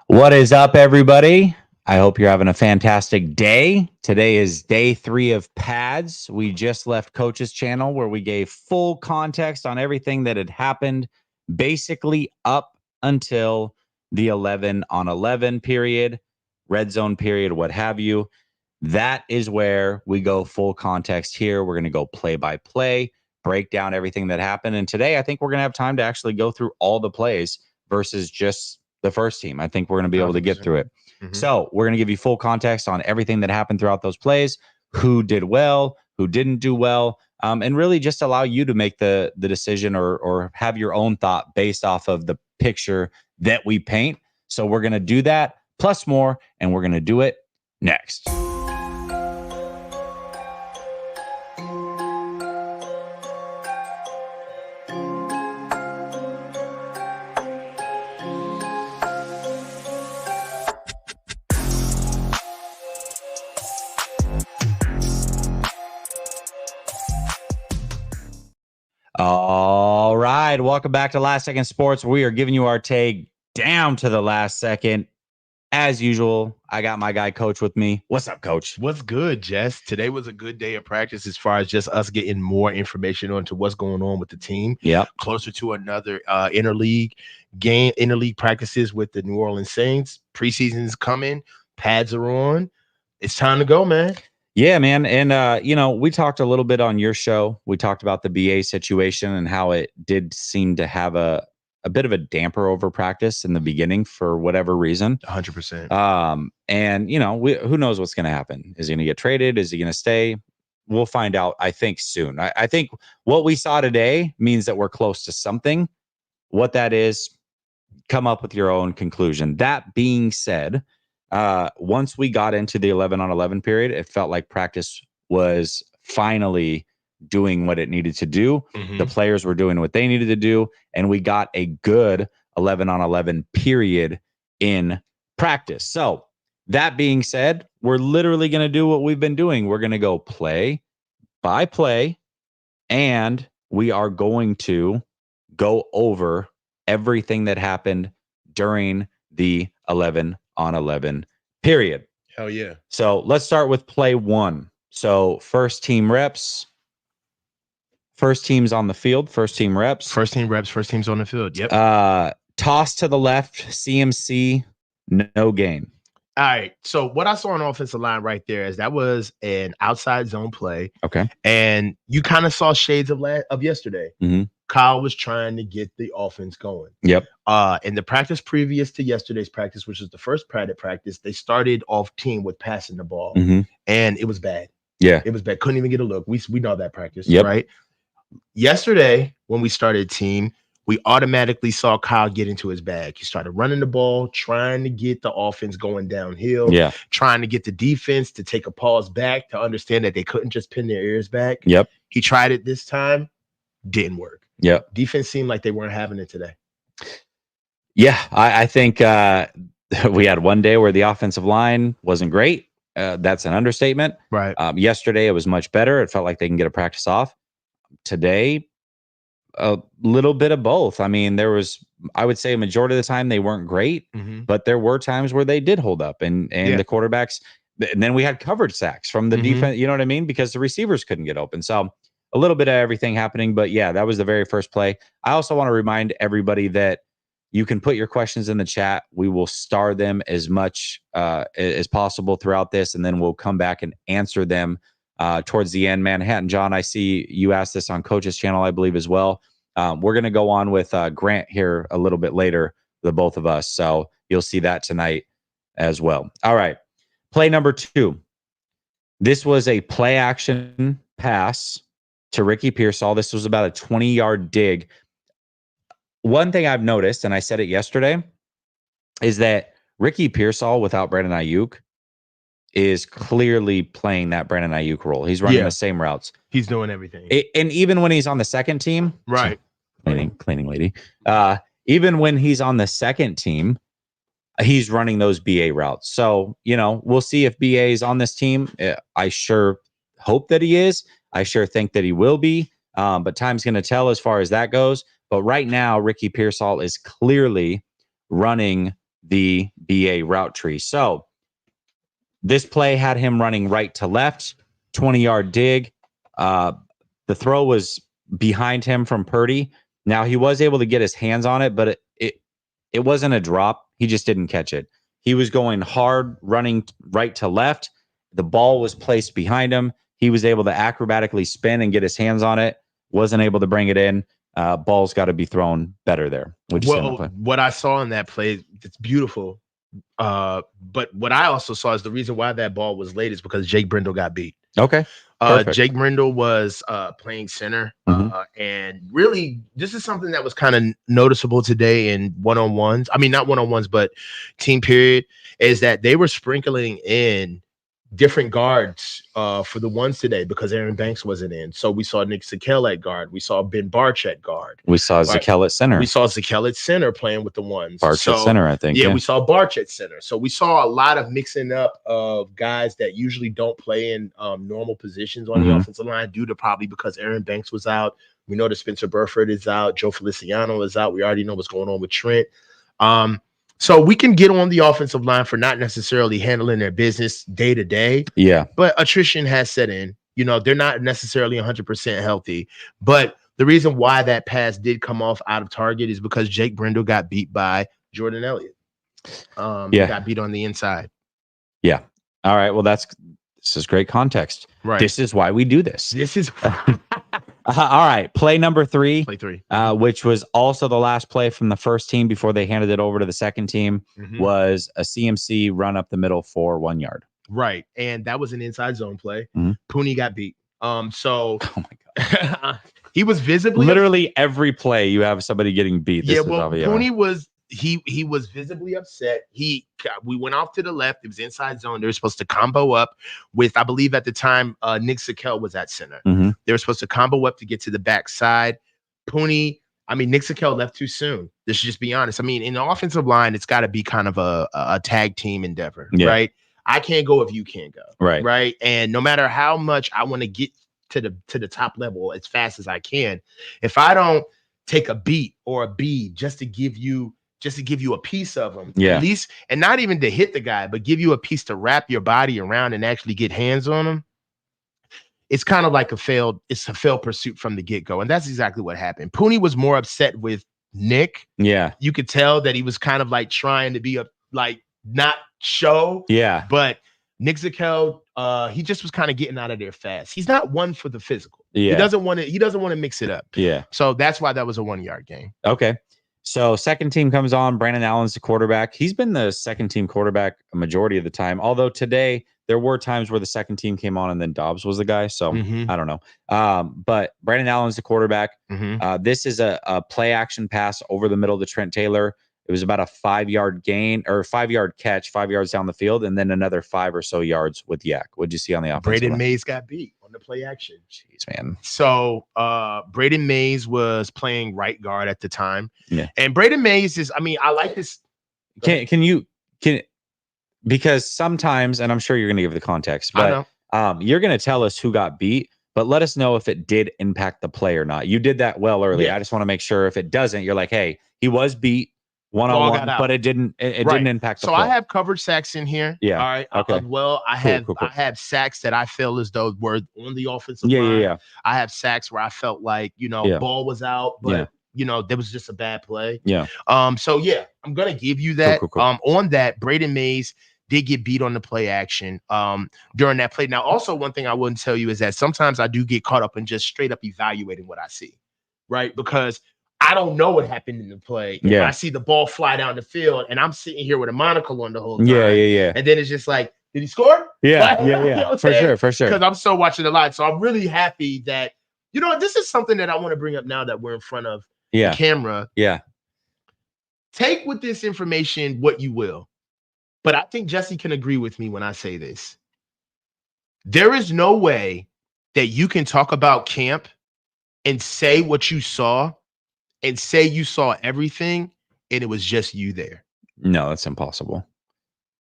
What is up, everybody? I hope you're having a fantastic day. Today is day 3 of pads. We just left Coach's channel where we gave full context on everything that had happened, basically up until the 11 on 11 period, red zone period, what have you. That is where we go full context here. We're going to go play by play, break down everything that happened. And today, I think we're going to have time to actually go through all the plays versus just the first team. I think we're going to be able to get through it. So we're going to give you full context on everything that happened throughout those plays, who did well, who didn't do well, and really just allow you to make the decision or have your own thought based off of the picture that we paint. So we're going to do that plus more, and we're going to do it next. All right, welcome back to Last Second Sports. We are giving you our take down to the last second. As usual, I got my guy Coach with me. What's up, Coach? What's good, Jess? Today was a good day of practice as far as just us getting more information onto what's going on with the team. Yep. Closer to another interleague practices with the New Orleans Saints. Preseason's coming. Pads are on. It's time to go, man. Yeah, man. And, we talked a little bit on your show. We talked about the BA situation and how it did seem to have a bit of a damper over practice in the beginning for whatever reason. 100%. And, who knows what's going to happen? Is he going to get traded? Is he going to stay? We'll find out, I think, soon. I think what we saw today means that we're close to something. What that is, come up with your own conclusion. That being said, once we got into the 11 on 11 period, it felt like practice was finally doing what it needed to do. The players were doing what they needed to do, and we got a good 11 on 11 period in practice. So that being said, we're literally going to do what we've been doing. We're going to go play by play, and we are going to go over everything that happened during the 11 on 11 period. Hell yeah. So let's start with play 1. So first team reps. First team's on the field. First team reps. First team reps. First team's on the field. Yep. Toss to the left. CMC. No gain. All right. So what I saw on offensive line right there is that was an outside zone play. Okay. And you kind of saw shades of yesterday. Kyle was trying to get the offense going. Yep. In the practice previous to yesterday's practice, which was the first padded practice, they started off team with passing the ball, and it was bad. Yeah. It was bad. Couldn't even get a look. We know that practice, Yep. right? Yesterday, when we started team, we automatically saw Kyle get into his bag. He started running the ball, trying to get the offense going downhill, trying to get the defense to take a pause back to understand that they couldn't just pin their ears back. Yep. He tried it this time, didn't work. Yep. Defense seemed like they weren't having it today. Yeah, I think we had one day where the offensive line wasn't great. That's an understatement. Right. Yesterday, it was much better. It felt like they can get a practice off. Today, a little bit of both. I mean, I would say a majority of the time they weren't great, but there were times where they did hold up, and the quarterbacks. And then we had coverage sacks from the defense. You know what I mean? Because the receivers couldn't get open. So a little bit of everything happening. But yeah, that was the very first play. I also want to remind everybody that you can put your questions in the chat. We will star them as much as possible throughout this, and then we'll come back and answer them towards the end. Manhattan John, I see you asked this on Coach's channel, I believe, as well. We're going to go on with Grant here a little bit later, the both of us. So you'll see that tonight as well. All right. Play number 2. This was a play action pass to Ricky Pearsall. This was about a 20-yard dig. One thing I've noticed, and I said it yesterday, is that Ricky Pearsall without Brandon Ayuk is clearly playing that Brandon Ayuk role. He's running the same routes. He's doing everything. And even when he's on the second team, right? Cleaning lady. Even when he's on the second team, he's running those BA routes. So, we'll see if BA is on this team. I sure hope that he is. I sure think that he will be. But time's going to tell as far as that goes. But right now, Ricky Pearsall is clearly running the BA route tree. So this play had him running right to left, 20-yard dig. The throw was behind him from Purdy. Now he was able to get his hands on it, but it wasn't a drop. He just didn't catch it. He was going hard, running right to left. The ball was placed behind him. He was able to acrobatically spin and get his hands on it. Wasn't able to bring it in. Ball's got to be thrown better there. What I saw in that play, it's beautiful. But what I also saw is the reason why that ball was late is because Jake Brindle got beat. Okay. Jake Brindle was playing center. And really, this is something that was kind of noticeable today in one-on-ones. I mean, not one-on-ones, but team period, is that they were sprinkling in different guards for the ones today because Aaron Banks wasn't in. So we saw Nick Zakelj at guard. We saw Ben Barch at guard. We saw Zakelj at center. We saw Zakelj at center playing with the ones. Barch at center, I think. Yeah, we saw Barch at center. So we saw a lot of mixing up of guys that usually don't play in normal positions on the offensive line due to probably because Aaron Banks was out. We know that Spencer Burford is out. Joe Feliciano is out. We already know what's going on with Trent. So we can get on the offensive line for not necessarily handling their business day to day. Yeah. But attrition has set in. You know, they're not necessarily 100% healthy. But the reason why that pass did come off out of target is because Jake Brindle got beat by Jordan Elliott. He got beat on the inside. Yeah. All right. Well, this is great context. Right. This is why we do this. This is all right. Play number 3. Play 3. Which was also the last play from the first team before they handed it over to the second team, was a CMC run up the middle for 1 yard. Right. And that was an inside zone play. Pooney got beat. So oh my God. He was visibly literally every play you have somebody getting beat. Pooney was he was visibly upset. We went off to the left. It was inside zone. They were supposed to combo up with, I believe at the time, Nick Zakelj was at center. They were supposed to combo up to get to the backside. Nick Zakelj left too soon. Let's just be honest. I mean, in the offensive line, it's got to be kind of a tag team endeavor, right? I can't go if you can't go, right? And no matter how much I want to get to the top level as fast as I can, if I don't take a beat or a B just to give you a piece of them, at least, and not even to hit the guy, but give you a piece to wrap your body around and actually get hands on him. It's kind of like a failed pursuit from the get-go. And that's exactly what happened. Pooney was more upset with Nick. Yeah. You could tell that he was kind of like trying to be not show. Yeah. But Nick Zakelj, he just was kind of getting out of there fast. He's not one for the physical. Yeah. He doesn't want to mix it up. Yeah. So that's why that was a 1 yard game. Okay. So second team comes on. Brandon Allen's the quarterback. He's been the second team quarterback a majority of the time. Although today there were times where the second team came on and then Dobbs was the guy. So I don't know. But Brandon Allen's the quarterback. This is a play action pass over the middle to Trent Taylor. It was about a 5-yard gain or 5-yard catch, 5 yards down the field, and then another 5 or so yards with Yak. What'd you see on the offense? Braden Mays got beat on the play action. Jeez, man. So Braden Mays was playing right guard at the time. Yeah. And Braden Mays is, I like this. Because sometimes, and I'm sure you're going to give the context, but you're going to tell us who got beat, but let us know if it did impact the play or not. You did that well early. Yeah. I just want to make sure if it doesn't, you're like, hey, he was beat one-on-one, but it didn't impact the play. So I have covered sacks in here. Yeah. All right. Okay. I have sacks that I feel as though were on the offensive line. Yeah. I have sacks where I felt like, ball was out, but there was just a bad play. Yeah. So yeah, I'm gonna give you that. Cool. On that, Braden Mays did get beat on the play action during that play. Now, also one thing I wouldn't tell you is that sometimes I do get caught up in just straight up evaluating what I see, right? Because I don't know what happened in the play. Yeah. I see the ball fly down the field, and I'm sitting here with a monocle on the whole time. Yeah. And then it's just like, did he score? Yeah. You know for sure. Because I'm still watching the live. So I'm really happy that, this is something that I want to bring up now that we're in front of the camera. Yeah. Take with this information what you will. But I think Jesse can agree with me when I say this. There is no way that you can talk about camp and say what you saw and say you saw everything and it was just you there. No, that's impossible.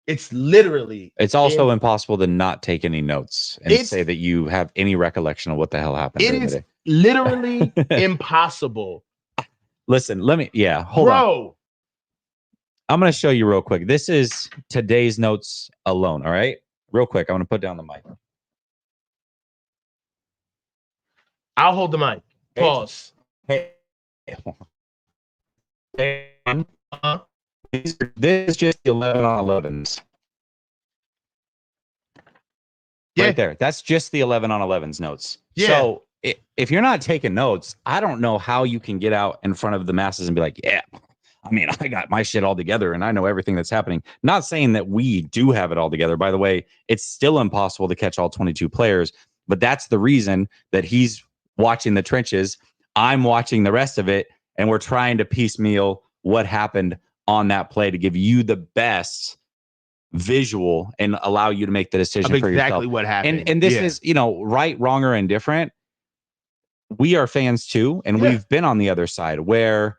It's literally. It's also impossible to not take any notes and say that you have any recollection of what the hell happened. It is literally impossible. Listen, hold on. I'm going to show you real quick. This is today's notes alone. All right, real quick. I'm going to put down the mic. I'll hold the mic. Pause. Hey. This is just the 11 on 11s. Yeah. Right there. That's just the 11 on 11s notes. Yeah. So if you're not taking notes, I don't know how you can get out in front of the masses and be like, yeah, I mean, I got my shit all together and I know everything that's happening. Not saying that we do have it all together. By the way, it's still impossible to catch all 22 players, but that's the reason that he's watching the trenches. I'm watching the rest of it, and we're trying to piecemeal what happened on that play to give you the best visual and allow you to make the decision for yourself. Exactly what happened. And this is, right, wrong, or indifferent. We are fans too, and we've been on the other side where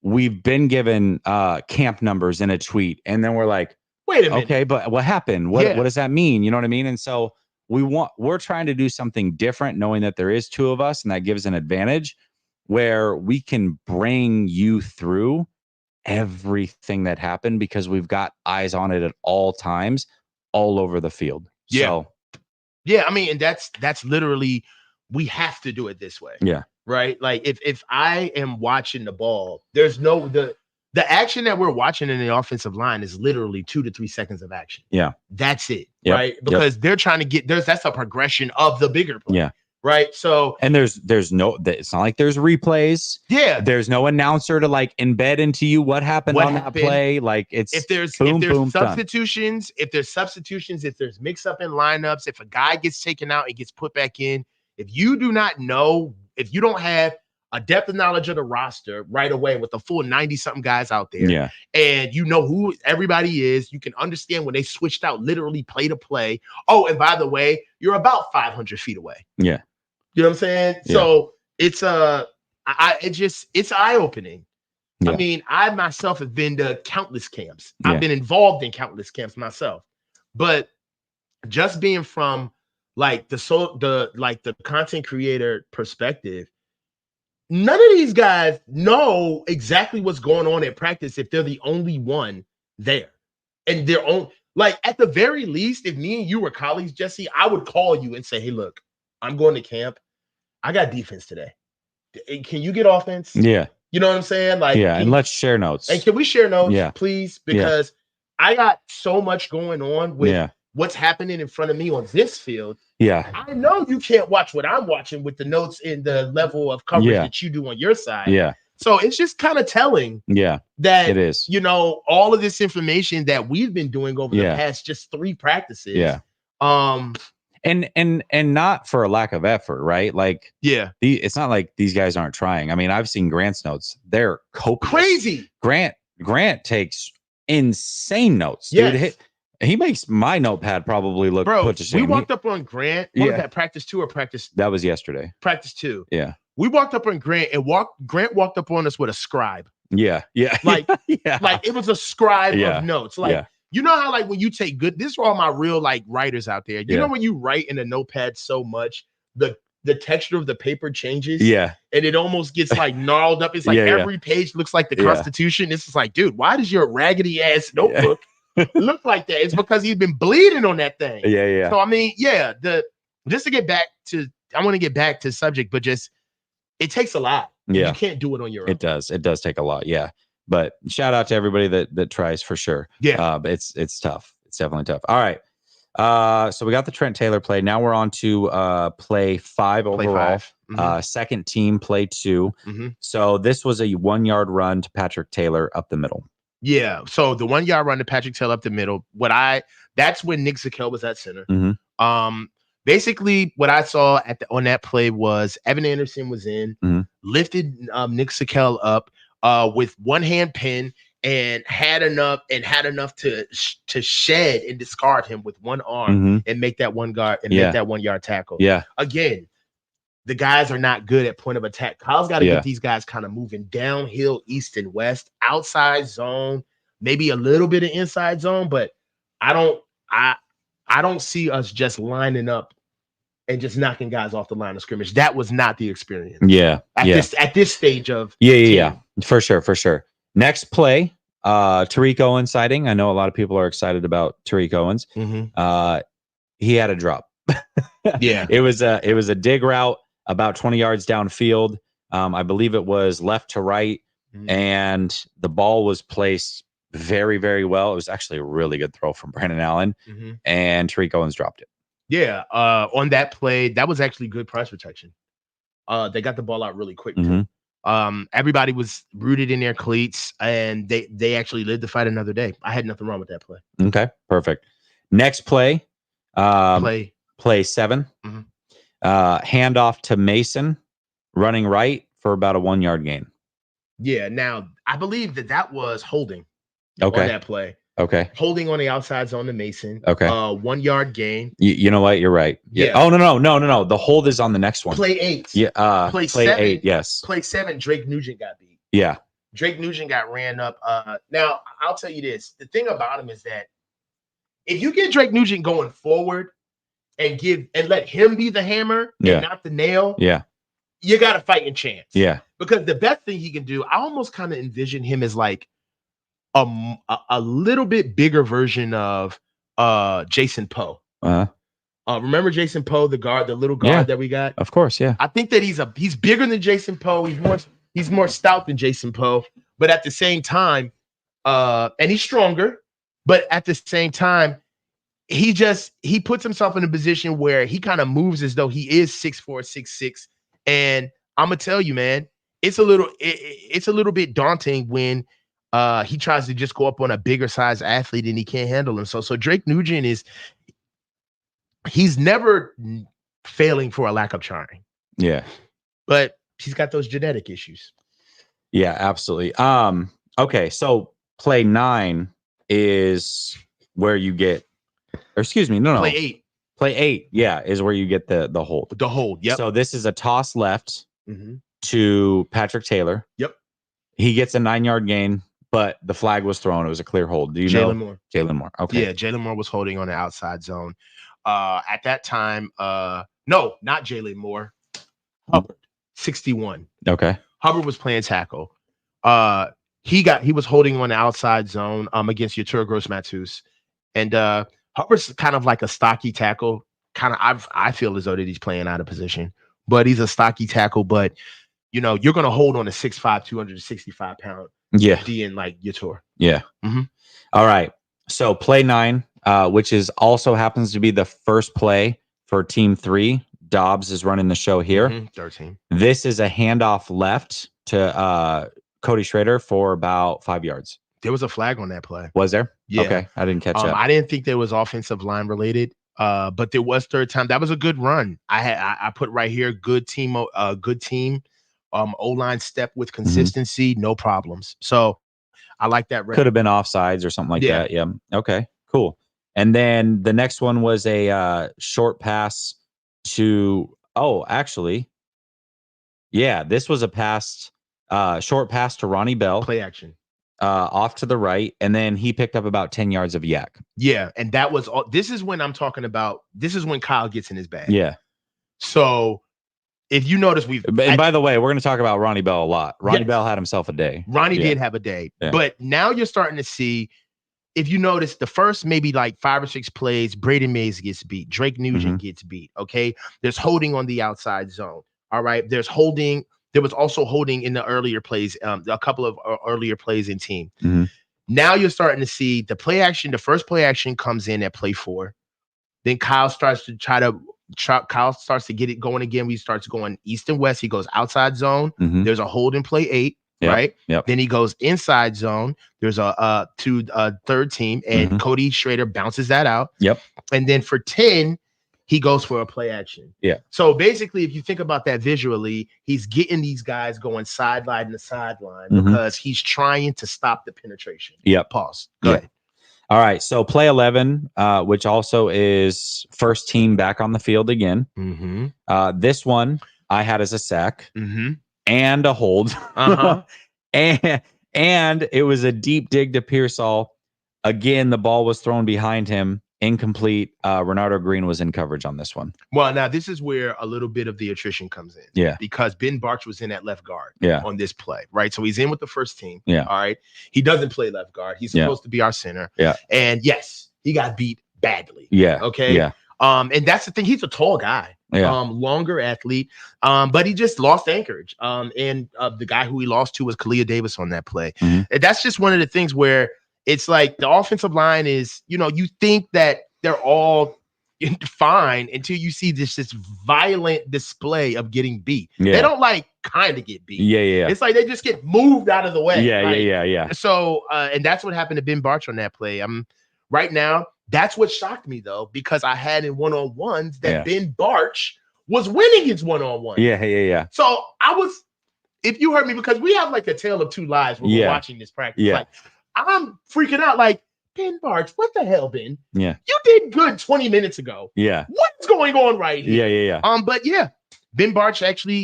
we've been given camp numbers in a tweet, and then we're like, wait a minute. Okay, but what happened? What does that mean? You know what I mean? And so we're trying to do something different, knowing that there is two of us, and that gives an advantage where we can bring you through everything that happened because we've got eyes on it at all times, all over the field. Yeah. So, yeah, I mean, and that's literally, we have to do it this way. Yeah. Right. Like if I am watching the ball, there's the action that we're watching in the offensive line is literally 2 to 3 seconds of action. Yeah. That's it. Yep. Right. Because they're trying to that's a progression of the bigger play. Yeah. Right. So, and there's no, it's not like there's replays. Yeah. There's no announcer to like embed into you what happened that play. Like if there's substitutions, if there's mix up in lineups, if a guy gets taken out and gets put back in, if you do not know, if you don't have a depth of knowledge of the roster right away with the full 90 something guys out there, and you know who everybody is, you can understand when they switched out literally play to play. Oh, and by the way, you're about 500 feet away. Yeah. You know what I'm saying? Yeah. So it's it's eye-opening. Yeah. I mean, I myself have been to countless camps. Yeah. I've been involved in countless camps myself. But just being from like the content creator perspective, none of these guys know exactly what's going on at practice if they're the only one there. And their own, like at the very least, if me and you were colleagues, Jesse, I would call you and say, hey, look, I'm going to camp. I got defense today. Can you get offense? Yeah. You know what I'm saying? Like, and let's share notes. And can we share notes, please? Because I got so much going on with what's happening in front of me on this field. Yeah. I know you can't watch what I'm watching with the notes in the level of coverage that you do on your side. Yeah. So it's just kind of telling. That it is. All of this information that we've been doing over the past just 3 practices. Yeah. And not for a lack of effort, right? Like, it's not like these guys aren't trying. I mean, I've seen Grant's notes; they're copious. Crazy. Grant takes insane notes. Yes. Dude, he makes my notepad probably look put to shame. We walked up on Grant. What was that, practice 2 or practice? That was yesterday. Practice 2. Yeah. We walked up on Grant and Grant walked up on us with a scribe. Yeah. Yeah. Like it was a scribe of notes. Like, you know how like when you take this is for all my real like writers out there. You know when you write in a notepad so much, the texture of the paper changes. Yeah. And it almost gets like gnarled up. It's like every page looks like the Constitution. It's just like, dude, why does your raggedy ass notebook look like that? It's because he's been bleeding on that thing. Yeah, yeah. So I mean, just to get back to, I want to get back to subject, but just it takes a lot. Yeah. You can't do it on your own. It does. It does take a lot. Yeah. But shout out to everybody that tries for sure. Yeah. But it's tough. It's definitely tough. All right. So we got the Trent Taylor play. Now we're on to play 5 overall. Mm-hmm. Second team play 2. Mm-hmm. So this was a 1-yard run to Patrick Taylor up the middle. Yeah. So the 1-yard run to Patrick Taylor up the middle. That's when Nick Zakel was at center. Mm-hmm. Basically, what I saw on that play was Evan Anderson was in, lifted Nick Zakel up with one hand pin and had enough to shed and discard him with one arm and make that 1-yard tackle. Yeah. Again, the guys are not good at point of attack. Kyle's got to get these guys kind of moving downhill, east and west, outside zone, maybe a little bit of inside zone, but I don't see us just lining up and just knocking guys off the line of scrimmage. That was not the experience. Yeah. At this stage of yeah. For sure. Next play, Tariq Owens sighting. I know a lot of people are excited about Tariq Owens. He had a drop. Yeah. It was a dig route about 20 yards downfield. I believe it was left to right, and the ball was placed very, very well. It was actually a really good throw from Brandon Allen, and Tariq Owens dropped it. Yeah. On that play, that was actually good press protection. They got the ball out really quick too. Everybody was rooted in their cleats, and they actually lived to fight another day. I had nothing wrong with that play. Okay, perfect. Next play, play 7. Handoff to Mason, running right for about a 1 yard gain. Yeah. Now I believe that was holding. Okay. On that play. Okay. Holding on the outside zone to Mason. Okay. 1 yard gain. You know what? You're right. Yeah. Oh, no. The hold is on the next one. Play 8. Yeah. Play 7. 8. Yes. Play 7. Drake Nugent got beat. Yeah. Drake Nugent got ran up. Now I'll tell you this. The thing about him is that if you get Drake Nugent going forward and let him be the hammer and not the nail, you got a fighting chance. Yeah. Because the best thing he can do, I almost kind of envision him as like a little bit bigger version of Jason Poe. Remember Jason Poe, the little guard that we got? Of course, yeah. I think that he's bigger than Jason Poe. He's more stout than Jason Poe, but at the same time, and he's stronger, but at the same time, he puts himself in a position where he kind of moves as though he is 6'4", 6'6". And I'm gonna tell you, man, it's a little bit daunting when he tries to just go up on a bigger size athlete and he can't handle him. So Drake Nugent he's never failing for a lack of trying. Yeah. But he's got those genetic issues. Yeah, absolutely. Okay, so play 9 is where you get, or excuse me, no. Play 8. Play 8, yeah, is where you get the hold. The hold, yep. So this is a toss left to Patrick Taylor. Yep. He gets a 9 yard gain, but the flag was thrown. It was a clear hold. Do you know? Jalen Moore. Okay. Yeah, Jalen Moore was holding on the outside zone. At that time, no, not Jalen Moore. Hubbard, 61. Okay. Hubbard was playing tackle. He was holding on the outside zone against Yatur Gross-Matos. And Hubbard's kind of like a stocky tackle. I feel as though that he's playing out of position, but he's a stocky tackle. But you're going to hold on a 6'5", 265 pound D in like Yatur. Yeah. All right. So play 9, which also happens to be the first play for team 3. Dobbs is running the show here. 13. This is a handoff left to Cody Schrader for about 5 yards. There was a flag on that play. Was there? Yeah. Okay. I didn't catch that. I didn't think there was offensive line related, but there was third time. That was a good run. I put right here, good team, O-line step with consistency, no problems. So I like that. Could have been offsides or something like that. Yeah. Okay, cool. And then the next one was a short pass to, this was a short pass to Ronnie Bell. Play action. Off to the right, and then he picked up about 10 yards of yak. Yeah, and that was all. This is when I'm talking about. This is when Kyle gets in his bag. Yeah. So if you notice, by the way, we're going to talk about Ronnie Bell a lot. Ronnie Bell had himself a day. Ronnie did have a day, but now you're starting to see. If you notice, the first maybe like 5 or 6 plays, Braden Mays gets beat. Drake Nugent gets beat. Okay, there's holding on the outside zone. All right, there's holding. There was also holding in the earlier plays, a couple of earlier plays in team. Now you're starting to see the play action. The first play action comes in at play 4. Then Kyle starts to get it going again. He starts going east and west. He goes outside zone. There's a hold in play 8, right? Yep. Then he goes inside zone. There's a third team, and Cody Schrader bounces that out. Yep. And then for 10, he goes for a play action. Yeah. So basically, if you think about that visually, he's getting these guys going sideline to sideline because he's trying to stop the penetration. Yep. Pause. Go ahead. All right. So play 11, which also is first team back on the field again. This one I had as a sack and a hold. and it was a deep dig to Pearsall. Again, the ball was thrown behind him. incomplete. Renardo Green was in coverage on this one. Well, now this is where a little bit of the attrition comes in. Yeah. Because Ben Barch was in at left guard on this play, right? So he's in with the first team. Yeah. All right. He doesn't play left guard. He's supposed to be our center. Yeah. And yes, he got beat badly. Yeah. Okay. Yeah. And that's the thing. He's a tall guy. Yeah. Longer athlete. But he just lost anchorage. And the guy who he lost to was Kalia Davis on that play. Mm-hmm. And that's just one of the things where it's like the offensive line is, you think that they're all fine until you see this violent display of getting beat. Yeah. They don't like kind of get beat. Yeah. It's like they just get moved out of the way. Yeah. So, and that's what happened to Ben Barch on that play. Right now, that's what shocked me though, because I had in one-on-ones that Ben Barch was winning his one-on-one. Yeah. So if you heard me, because we have like a tale of two lives when we're watching this practice. Yeah. Like, I'm freaking out like, Ben Barch, what the hell, Ben? Yeah. You did good 20 minutes ago. Yeah. What's going on right here? Yeah. But yeah, Ben Barch actually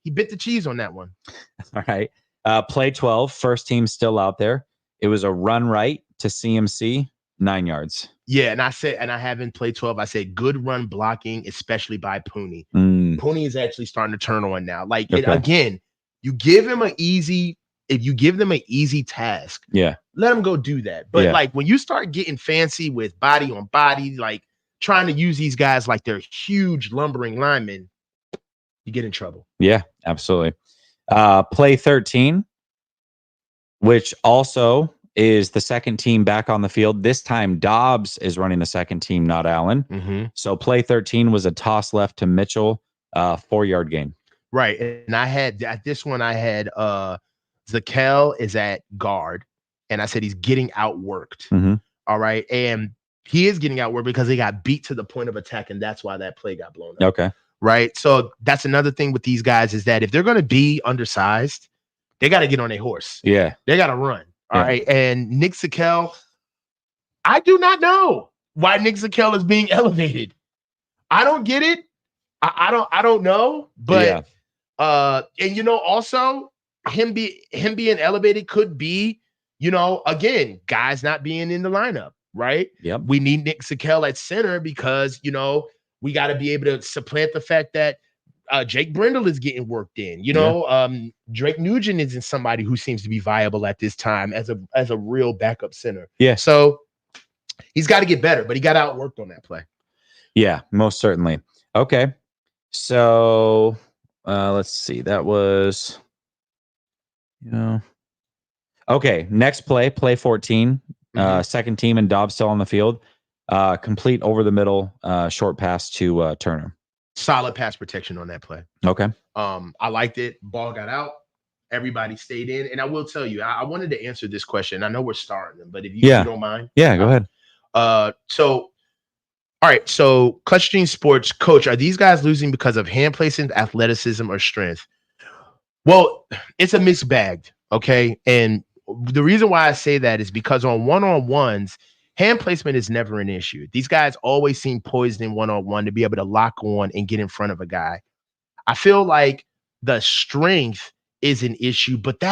he bit the cheese on that one. All right. Play 12, first team still out there. It was a run right to CMC, 9 yards. Yeah, and I haven't played 12. I said good run blocking, especially by Pooney. Pooney is actually starting to turn on now. Like again, you give him if you give them an easy task, let them go do that. But like when you start getting fancy with body on body, like trying to use these guys like they're huge lumbering linemen, you get in trouble. Yeah, absolutely. Play 13, which also is the second team back on the field. This time Dobbs is running the second team, not Allen. Mm-hmm. So play 13 was a toss left to Mitchell, 4-yard gain. Right. And I had at this one, Zakel is at guard, and I said he's getting outworked. Mm-hmm. All right. And he is getting outworked because he got beat to the point of attack, and that's why that play got blown up. Okay. Right. So that's another thing with these guys is that if they're going to be undersized, they got to get on a horse. Yeah. They got to run. All right. And Nick Zakel, I do not know why Nick Zakel is being elevated. I don't get it. I don't know. But and also him being elevated could be, again, guys not being in the lineup, right? Yep. We need Nick Zakel at center because, we got to be able to supplant the fact that Jake Brindle is getting worked in. Drake Nugent isn't somebody who seems to be viable at this time as a real backup center. Yeah. So he's got to get better, but he got outworked on that play. Yeah, most certainly. Okay. So let's see. That was, okay. Next play 14. Second team and Dobbs still on the field. Complete over the middle, short pass to Turner. Solid pass protection on that play. Okay. I liked it. Ball got out. Everybody stayed in. And I will tell you, I wanted to answer this question. I know we're starting them, but if you don't mind. Yeah, go ahead. All right. So Clutch Stream Sports coach, are these guys losing because of hand placement, athleticism, or strength? Well, it's a mixed bag. Okay. And the reason why I say that is because on one-on-ones, hand placement is never an issue. These guys always seem poised in one-on-one to be able to lock on and get in front of a guy. I feel like the strength is an issue, but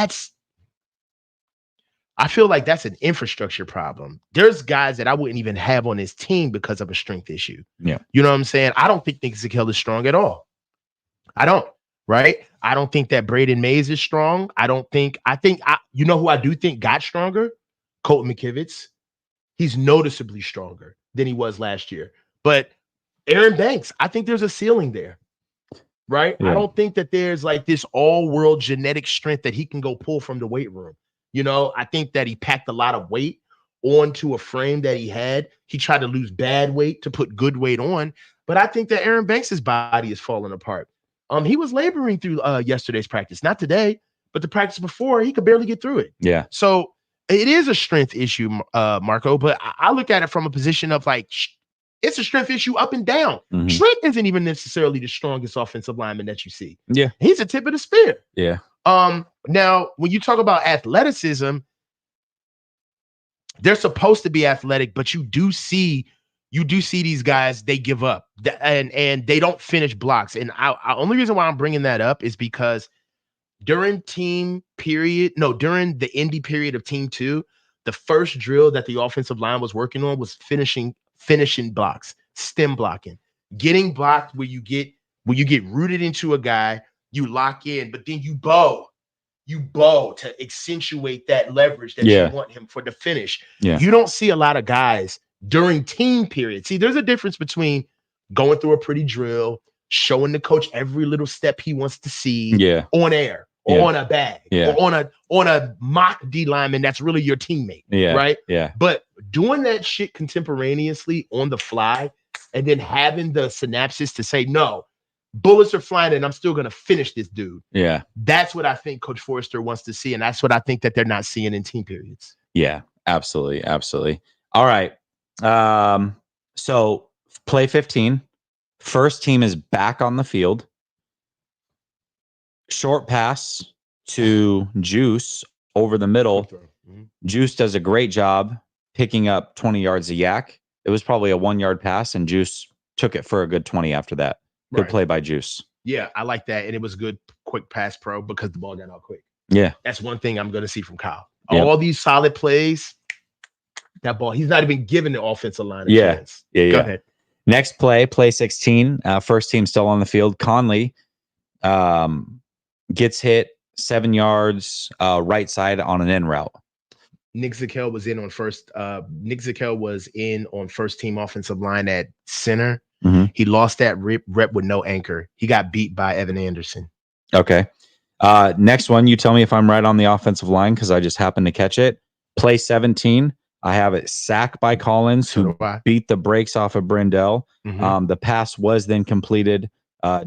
I feel like that's an infrastructure problem. There's guys that I wouldn't even have on this team because of a strength issue. Yeah. You know what I'm saying? I don't think Nick Zakel is strong at all. I don't. Right? I don't think that Braden Mays is strong. You know who I do think got stronger? Colton McKivitz. He's noticeably stronger than he was last year. But Aaron Banks, I think there's a ceiling there. Right? Yeah. I don't think that there's like this all-world genetic strength that he can go pull from the weight room. I think that he packed a lot of weight onto a frame that he had. He tried to lose bad weight to put good weight on. But I think that Aaron Banks' body is falling apart. He was laboring through yesterday's practice. Not today, but the practice before, he could barely get through it. Yeah. So it is a strength issue, Marco, but I look at it from a position of like, it's a strength issue up and down. Mm-hmm. Trent isn't even necessarily the strongest offensive lineman that you see. Yeah. He's a tip of the spear. Yeah. Now, when you talk about athleticism, they're supposed to be athletic, but you do see these guys, they give up and they don't finish blocks. And I only reason why I'm bringing that up is because during the indie period of team 2, the first drill that the offensive line was working on was finishing finishing blocks, stem blocking, getting blocked where you get rooted into a guy, you lock in, but then you bow to accentuate that leverage that you want him for the finish. You don't see a lot of guys during team period. See, there's a difference between going through a pretty drill, showing the coach every little step he wants to see on air or on a bag or on a mock D lineman that's really your teammate, right? Yeah. But doing that shit contemporaneously on the fly and then having the synapses to say, no, bullets are flying and I'm still going to finish this dude. Yeah. That's what I think Coach Forrester wants to see. And that's what I think that they're not seeing in team periods. Yeah, absolutely. Absolutely. All right. So play 15. First team is back on the field. Short pass to Juice over the middle. Juice does a great job picking up 20 yards of yak. It was probably a 1 yard pass, and Juice took it for a good 20 after that. Good play by Juice. Yeah, I like that. And it was good, quick pass pro because the ball got out quick. Yeah. That's one thing I'm going to see from Kyle. All these solid plays, that ball, he's not even giving the offensive line a chance. Go ahead. Next play 16. First team still on the field. Conley gets hit 7 yards right side on an in route. Nick Zakel was in on first. Nick Zakel was in on first team offensive line at center. He lost that rep with no anchor. He got beat by Evan Anderson. Okay. Next one, you tell me if I'm right on the offensive line because I just happened to catch it. Play 17. I have it sacked by Collins, who beat the brakes off of Brindell. The pass was then completed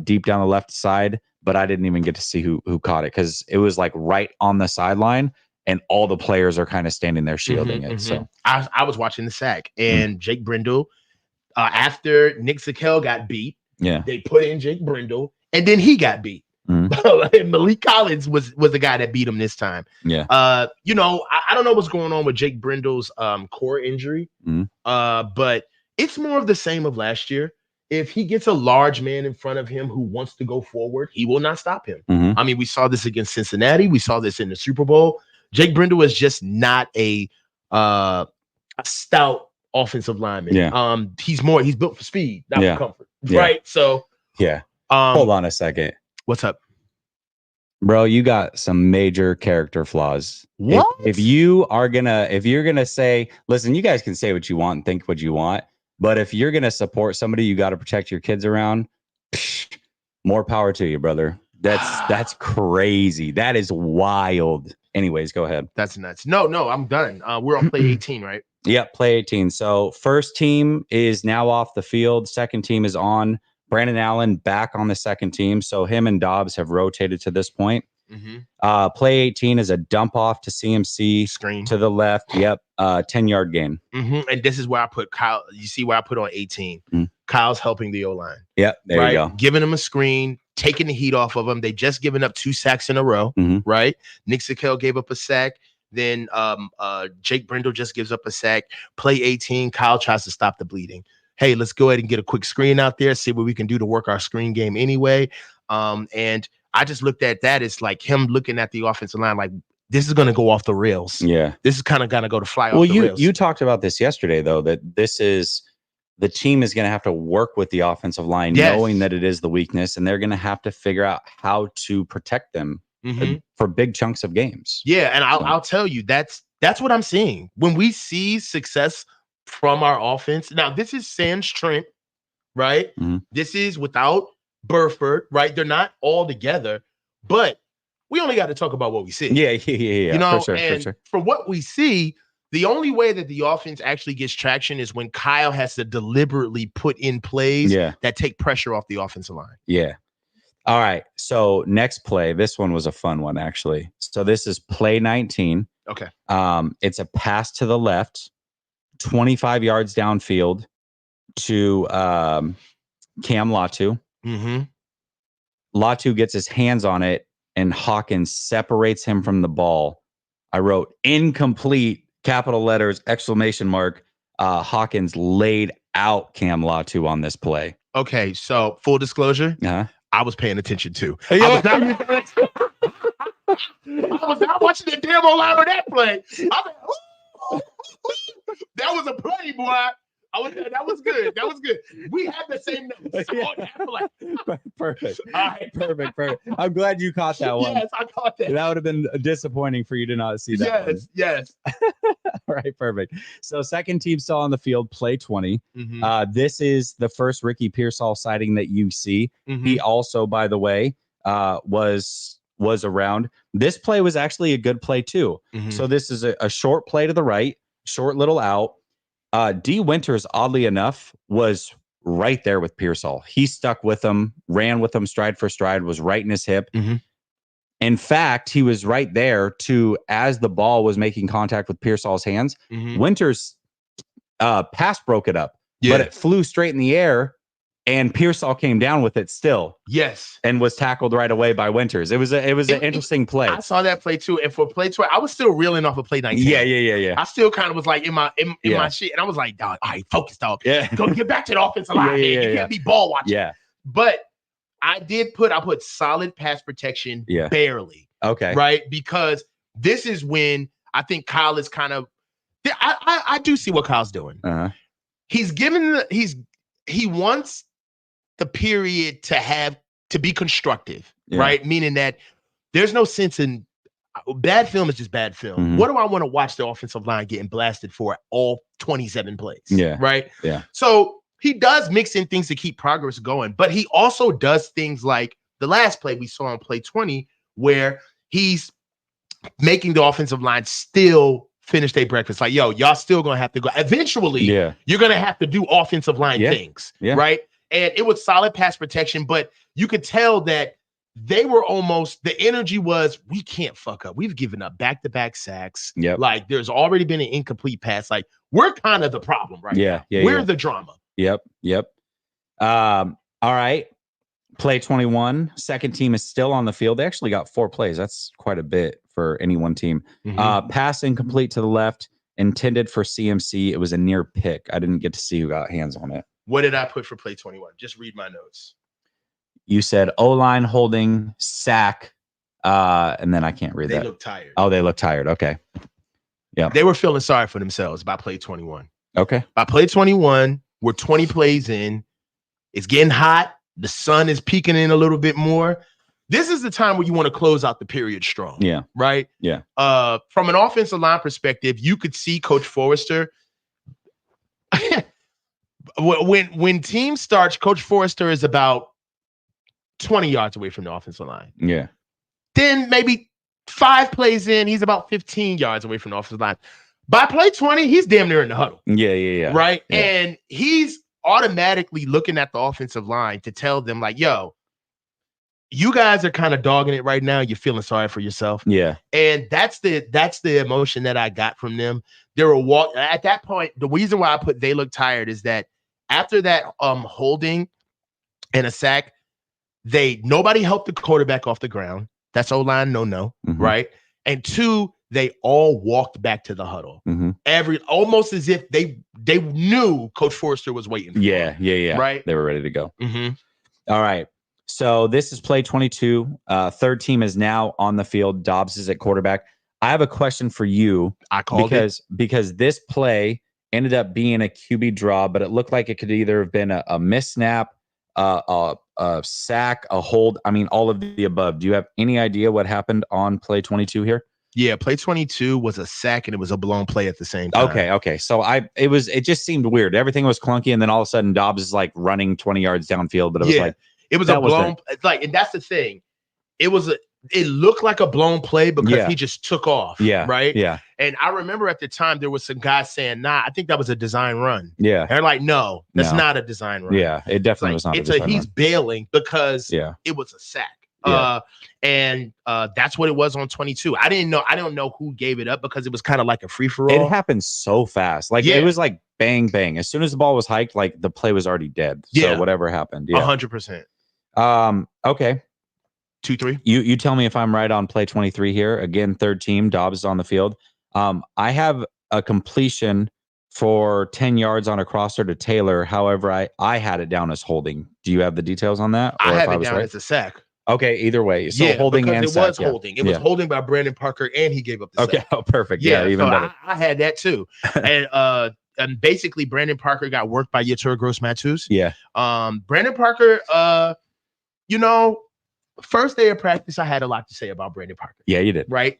deep down the left side, but I didn't even get to see who caught it because it was like right on the sideline, and all the players are kind of standing there shielding it. So I was watching the sack, and Jake Brindle, after Nick Zakel got beat, they put in Jake Brindle, and then he got beat. Malik Collins was the guy that beat him this time. I don't know what's going on with Jake Brindle's core injury, but it's more of the same of last year. If he gets a large man in front of him who wants to go forward, he will not stop him. I mean, we saw this against Cincinnati. We saw this in the Super Bowl. Jake Brindle is just not a stout offensive lineman. He's built for speed, not for comfort. Right. So hold on a second. What's up? Bro, you got some major character flaws. What? If you're gonna say, listen, you guys can say what you want and think what you want, but if you're gonna support somebody you got to protect your kids around, more power to you, brother. That's crazy. That is wild. Anyways, go ahead. That's nuts. No, I'm done. We're on play 18, right? Yep, play 18. So first team is now off the field. Second team is on. Brandon Allen back on the second team. So him and Dobbs have rotated to this point. Play 18 is a dump off to CMC screen to the left. Yep. 10-yard gain. And this is where I put Kyle. You see where I put on 18. Kyle's helping the O-line. Yep. There you go. Giving him a screen, taking the heat off of him. They just given up 2 sacks in a row. Right. Nick Zakel gave up a sack. Then Jake Brindle just gives up a sack. Play 18. Kyle tries to stop the bleeding. Hey, let's go ahead and get a quick screen out there, see what we can do to work our screen game anyway. And I just looked at that as like him looking at the offensive line like, this is going to go off the rails. Yeah. This is kind of going to go to fly off the rails. You talked about this yesterday, though, that the team is going to have to work with the offensive line, knowing that it is the weakness, and they're going to have to figure out how to protect them for big chunks of games. Yeah, and I'll tell you, that's what I'm seeing. When we see success from our offense. Now, this is sans Trent, right? This is without Burford, right? They're not all together, but we only got to talk about what we see. Yeah. You know, for sure. For what we see, the only way that the offense actually gets traction is when Kyle has to deliberately put in plays that take pressure off the offensive line. Yeah. All right. So next play, this one was a fun one, actually. So this is play 19. Okay. It's a pass to the left, 25 yards downfield to Cam Latu. Latu gets his hands on it, and Hawkins separates him from the ball. I wrote incomplete, capital letters, exclamation mark. Hawkins laid out Cam Latu on this play. Okay, so full disclosure, I was paying attention too. I was not watching the damn O-line of that play. I was like, that was a play, boy. That was good. That was good. We had the same notes. Yeah. Perfect. Perfect. I'm glad you caught that one. Yes, I caught that. That would have been disappointing for you to not see that one. Yes. All right, perfect. So second team still on the field, play 20. This is the first Ricky Pearsall sighting that you see. He also, by the way, was around. This play was actually a good play too. So this is a short play to the right, short little out. D. Winters, oddly enough, was right there with Pearsall. He stuck with him, ran with him stride for stride, was right in his hip. In fact, he was right there as the ball was making contact with Pearsall's hands. Winters pass broke it up, but it flew straight in the air, and Pearsall came down with it still. Yes. And was tackled right away by Winters. It was an interesting play. I saw that play too. And for play 20, I was still reeling off of play 19. Yeah. I still kind of was like in my shit. And I was like, dog, all right, focus, dog. Yeah. Go get back to the offensive line. You can't be ball watching. Yeah. But I put solid pass protection barely. Okay. Right? Because this is when I think Kyle is kind of I do see what Kyle's doing. He's he wants the period to be constructive, right? Meaning that there's no sense in bad film is just bad film. What do I want to watch the offensive line getting blasted for all 27 plays? Yeah. Right? Yeah. So he does mix in things to keep progress going, but he also does things like the last play we saw on play 20, where he's making the offensive line still finish their breakfast. Like, yo, y'all still gonna have to go. Eventually, you're gonna have to do offensive line things, right? And it was solid pass protection, but you could tell that they were the energy was, we can't fuck up. We've given up back-to-back sacks. Like, there's already been an incomplete pass. Like, we're kind of the problem right now. We're the drama. Yep. All right. Play 21. Second team is still on the field. They actually got 4 plays. That's quite a bit for any one team. Pass incomplete to the left, intended for CMC. It was a near pick. I didn't get to see who got hands on it. What did I put for play 21? Just read my notes. You said O-line holding, sack, and then I can't read that. They look tired. Oh, they look tired. Okay. Yeah. They were feeling sorry for themselves by play 21. Okay. By play 21, we're 20 plays in. It's getting hot. The sun is peeking in a little bit more. This is the time where you want to close out the period strong. Yeah. Right? Yeah. From an offensive line perspective, you could see Coach Forrester. When team starts, Coach Forrester is about 20 yards away from the offensive line. Yeah. Then maybe 5 plays in, he's about 15 yards away from the offensive line. By play 20, he's damn near in the huddle. Yeah. Right? Yeah. And he's automatically looking at the offensive line to tell them, like, yo, you guys are kind of dogging it right now. You're feeling sorry for yourself. Yeah. And that's the emotion that I got from them. They were at that point. The reason why I put they look tired is that after that holding and a sack, nobody helped the quarterback off the ground. That's O-line, no, right? And 2, they all walked back to the huddle. Almost as if they knew Coach Forrester was waiting for them. Yeah. Right? They were ready to go. All right. So this is play 22. Third team is now on the field. Dobbs is at quarterback. I have a question for you. I called because this play ended up being a QB draw, but it looked like it could either have been a miss snap, a sack, a hold. I mean, all of the above. Do you have any idea what happened on play 22 here? Yeah, play 22 was a sack and it was a blown play at the same time. Okay. So it just seemed weird. Everything was clunky, and then all of a sudden Dobbs is like running 20 yards downfield, but it was a blown. It's like, and that's the thing. It looked like a blown play because he just took off. Yeah. Right. Yeah. And I remember at the time there was some guys saying, "Nah, I think that was a design run." Yeah. And they're like, "No, that's not a design run." Yeah, it definitely was not. He's bailing because it was a sack. And that's what it was on 22. I don't know who gave it up because it was kind of like a free for all. It happened so fast. Like it was like bang bang. As soon as the ball was hiked, like the play was already dead. So whatever happened. 100%. Okay. 2-3. You tell me if I'm right on play 23 here. Again, third team, Dobbs is on the field. I have a completion for 10 yards on a crosser to Taylor. However, I had it down as holding. Do you have the details on that? I have it down as a sack. Okay, either way. So holding and sack. It was holding. It was holding by Brandon Parker, and he gave up the sack. Okay, perfect. Yeah, even better. I had that too. And basically Brandon Parker got worked by Yetur Gross-Matos. Yeah. Brandon Parker, first day of practice, I had a lot to say about Brandon Parker. Yeah, you did. Right?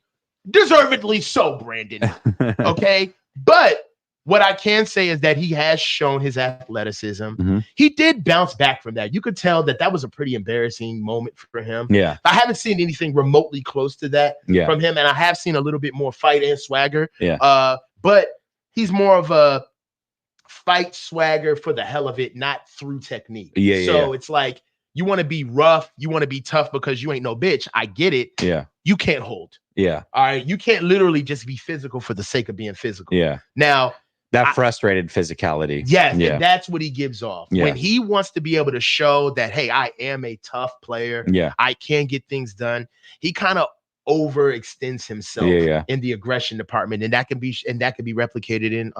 Deservedly so, Brandon. Okay? But what I can say is that he has shown his athleticism. Mm-hmm. He did bounce back from that. You could tell that was a pretty embarrassing moment for him. Yeah. I haven't seen anything remotely close to that from him, and I have seen a little bit more fight and swagger. Yeah. But he's more of a fight swagger for the hell of it, not through technique. So it's like, you want to be rough, you want to be tough because you ain't no bitch. I get it. Yeah. You can't hold. Yeah. All right. You can't literally just be physical for the sake of being physical. Yeah. Now, that frustrated physicality. Yes. Yeah. And that's what he gives off. Yeah. When he wants to be able to show that, hey, I am a tough player. Yeah. I can get things done. He kind of overextends himself in the aggression department. And that can be replicated in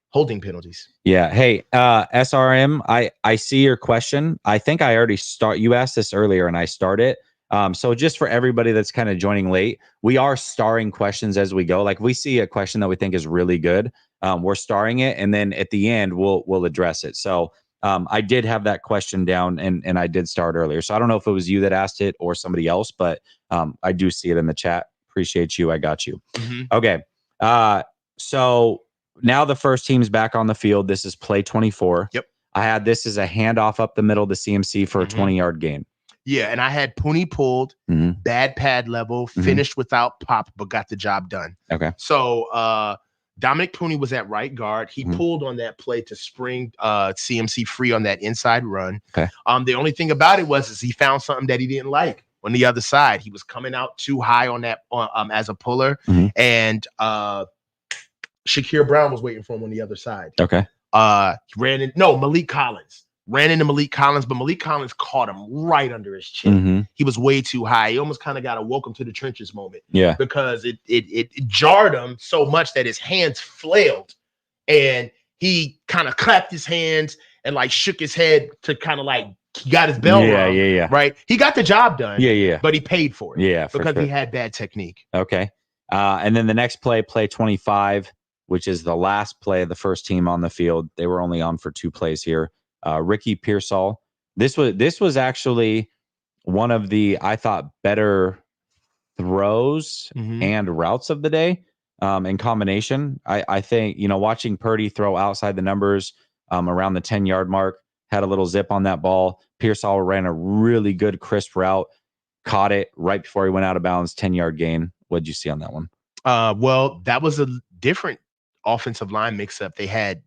holding penalties. Yeah. Hey, SRM, I see your question. I think I already you asked this earlier and I started. So just for everybody that's kind of joining late, we are starring questions as we go. Like, if we see a question that we think is really good, we're starring it, and then at the end we'll address it. So I did have that question down and I did start earlier. So I don't know if it was you that asked it or somebody else, but I do see it in the chat. Appreciate you. I got you. Mm-hmm. Okay. So now the first team's back on the field. This is play 24. Yep. I had this as a handoff up the middle to CMC for a 20-yard gain. Yeah, and I had Pooney pulled, bad pad level, finished without pop, but got the job done. Okay. So Dominic Pooney was at right guard. He pulled on that play to spring CMC free on that inside run. Okay. The only thing about it is he found something that he didn't like on the other side. He was coming out too high on that as a puller, and Shakir Brown was waiting for him on the other side. Okay. Malik Collins ran into Malik Collins, but Malik Collins caught him right under his chin. He was way too high. He almost kind of got a welcome to the trenches moment. Yeah. Because it jarred him so much that his hands flailed, and he kind of clapped his hands and like shook his head to kind of like he got his bell rung. Yeah. Right. He got the job done. Yeah. But he paid for it. Yeah. Because he had bad technique. Okay. And then the next play 25, which is the last play of the first team on the field. They were only on for 2 plays here. Ricky Pearsall. This was actually one of the, I thought, better throws and routes of the day in combination. I think, watching Purdy throw outside the numbers around the 10-yard mark, had a little zip on that ball. Pearsall ran a really good crisp route, caught it right before he went out of bounds, 10-yard gain. What'd you see on that one? Well, that was a different offensive line mix-up. They had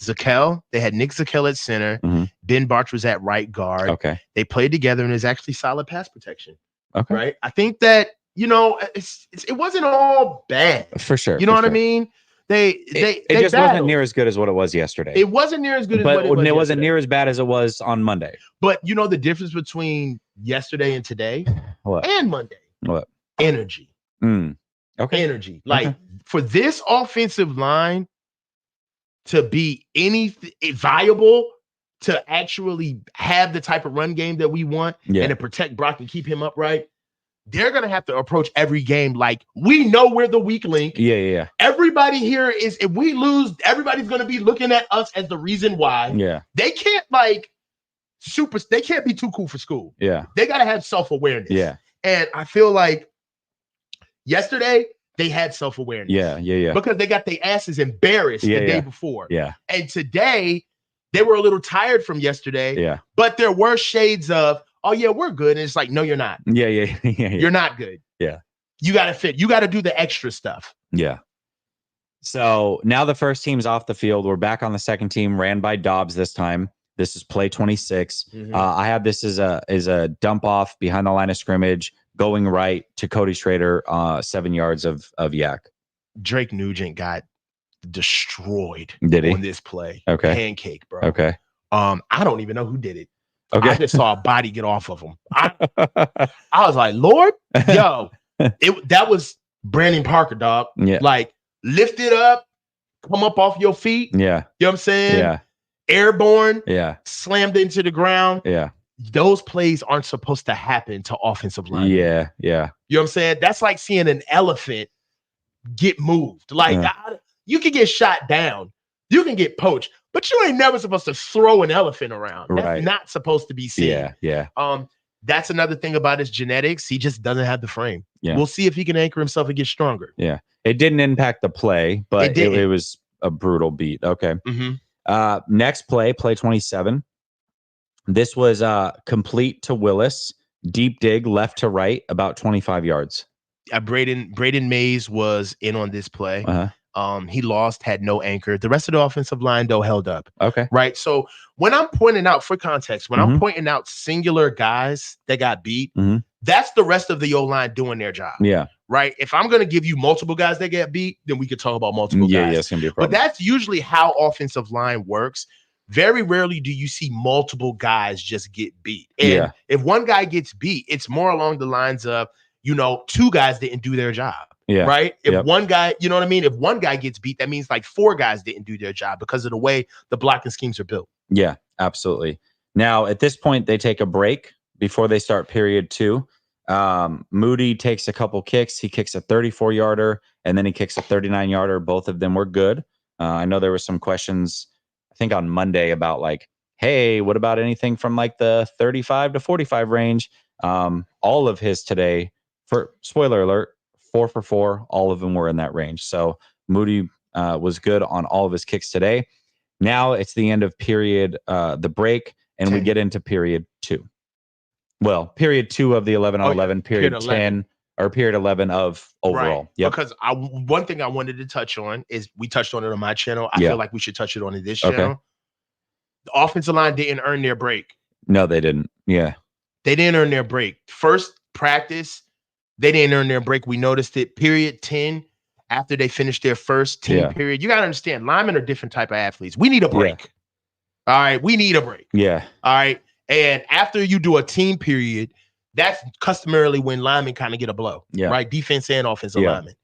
Zakel. They had Nick Zakel at center. Ben Barch was at right guard. Okay. They played together, and it's actually solid pass protection. Okay. Right. I think that it wasn't all bad for sure. You know what I mean? It just wasn't near as good as what it was yesterday. It wasn't near as good as what it was. It wasn't near as bad as it was on Monday. But the difference between yesterday and today, what? And Monday, what? Energy. Okay. Energy. Like for this offensive line to be viable, to actually have the type of run game that we want and to protect Brock and keep him upright, they're going to have to approach every game like we know we're the weak link. Yeah. Everybody here is, if we lose, everybody's going to be looking at us as the reason why. Yeah. They can't they can't be too cool for school. Yeah. They got to have self-awareness. Yeah. And I feel like yesterday they had self-awareness. Yeah. Because they got their asses embarrassed the day before. Yeah. And today they were a little tired from yesterday. Yeah. But there were shades of, oh yeah, we're good. And it's like, no, you're not. Yeah. You're not good. Yeah. You got to fit. You got to do the extra stuff. Yeah. So now the first team's off the field. We're back on the second team, ran by Dobbs this time. This is play 26. I have this as a dump off behind the line of scrimmage, going right to Cody Schrader, 7 yards of yak. Drake Nugent got destroyed. Did he? On this play? Okay. Pancake, bro. Okay. I don't even know who did it. Okay. I just saw a body get off of him. I was like, Lord, yo, that was Brandon Parker, dog. Yeah. Like, lift it up, come up off your feet. Yeah. You know what I'm saying? Yeah. Airborne. Yeah. Slammed into the ground. Yeah. Those plays aren't supposed to happen to offensive line. Yeah. You know what I'm saying? That's like seeing an elephant get moved. Like, You can get shot down. You can get poached, but you ain't never supposed to throw an elephant around. That's not supposed to be seen. Yeah. That's another thing about his genetics. He just doesn't have the frame. Yeah. We'll see if he can anchor himself and get stronger. Yeah. It didn't impact the play, but it was a brutal beat. Okay. Next play 27. This was complete to Willis, deep dig left to right, about 25 yards. Braden Mays was in on this play. He lost, had no anchor. The rest of the offensive line, though, held up. Okay. Right. So when I'm pointing out, for context, when I'm pointing out singular guys that got beat, that's the rest of the O-line doing their job. Yeah. Right. If I'm going to give you multiple guys that get beat, then we could talk about multiple guys. Yeah, it's going to be a problem. But that's usually how offensive line works. Very rarely do you see multiple guys just get beat. And if one guy gets beat, it's more along the lines of, two guys didn't do their job. Yeah. Right. If one guy, you know what I mean? If one guy gets beat, that means like 4 guys didn't do their job because of the way the blocking schemes are built. Yeah, absolutely. Now, at this point, they take a break before they start period 2. Moody takes a couple kicks. He kicks a 34-yarder and then he kicks a 39-yarder. Both of them were good. I know there were some questions, I think on Monday, about like, hey, what about anything from like the 35 to 45 range? All of his today, for spoiler alert, 4 for 4, all of them were in that range. So Moody was good on all of his kicks today. Now it's the end of period, the break, and 10. We get into period 2. Well, period 2 of the 11-on-11, period 10 or period 11 of overall. Right. Yep. Because one thing I wanted to touch on is we touched on it on my channel. I feel like we should touch it on this channel. The offensive line didn't earn their break. No, they didn't. Yeah. They didn't earn their break. First practice, they didn't earn their break. We noticed it. Period 10, after they finished their first team period. You got to understand, linemen are different type of athletes. We need a break. All right. We need a break. Yeah. All right. And after you do a team period, that's customarily when linemen kind of get a blow. Yeah. Right. Defense and offensive linemen.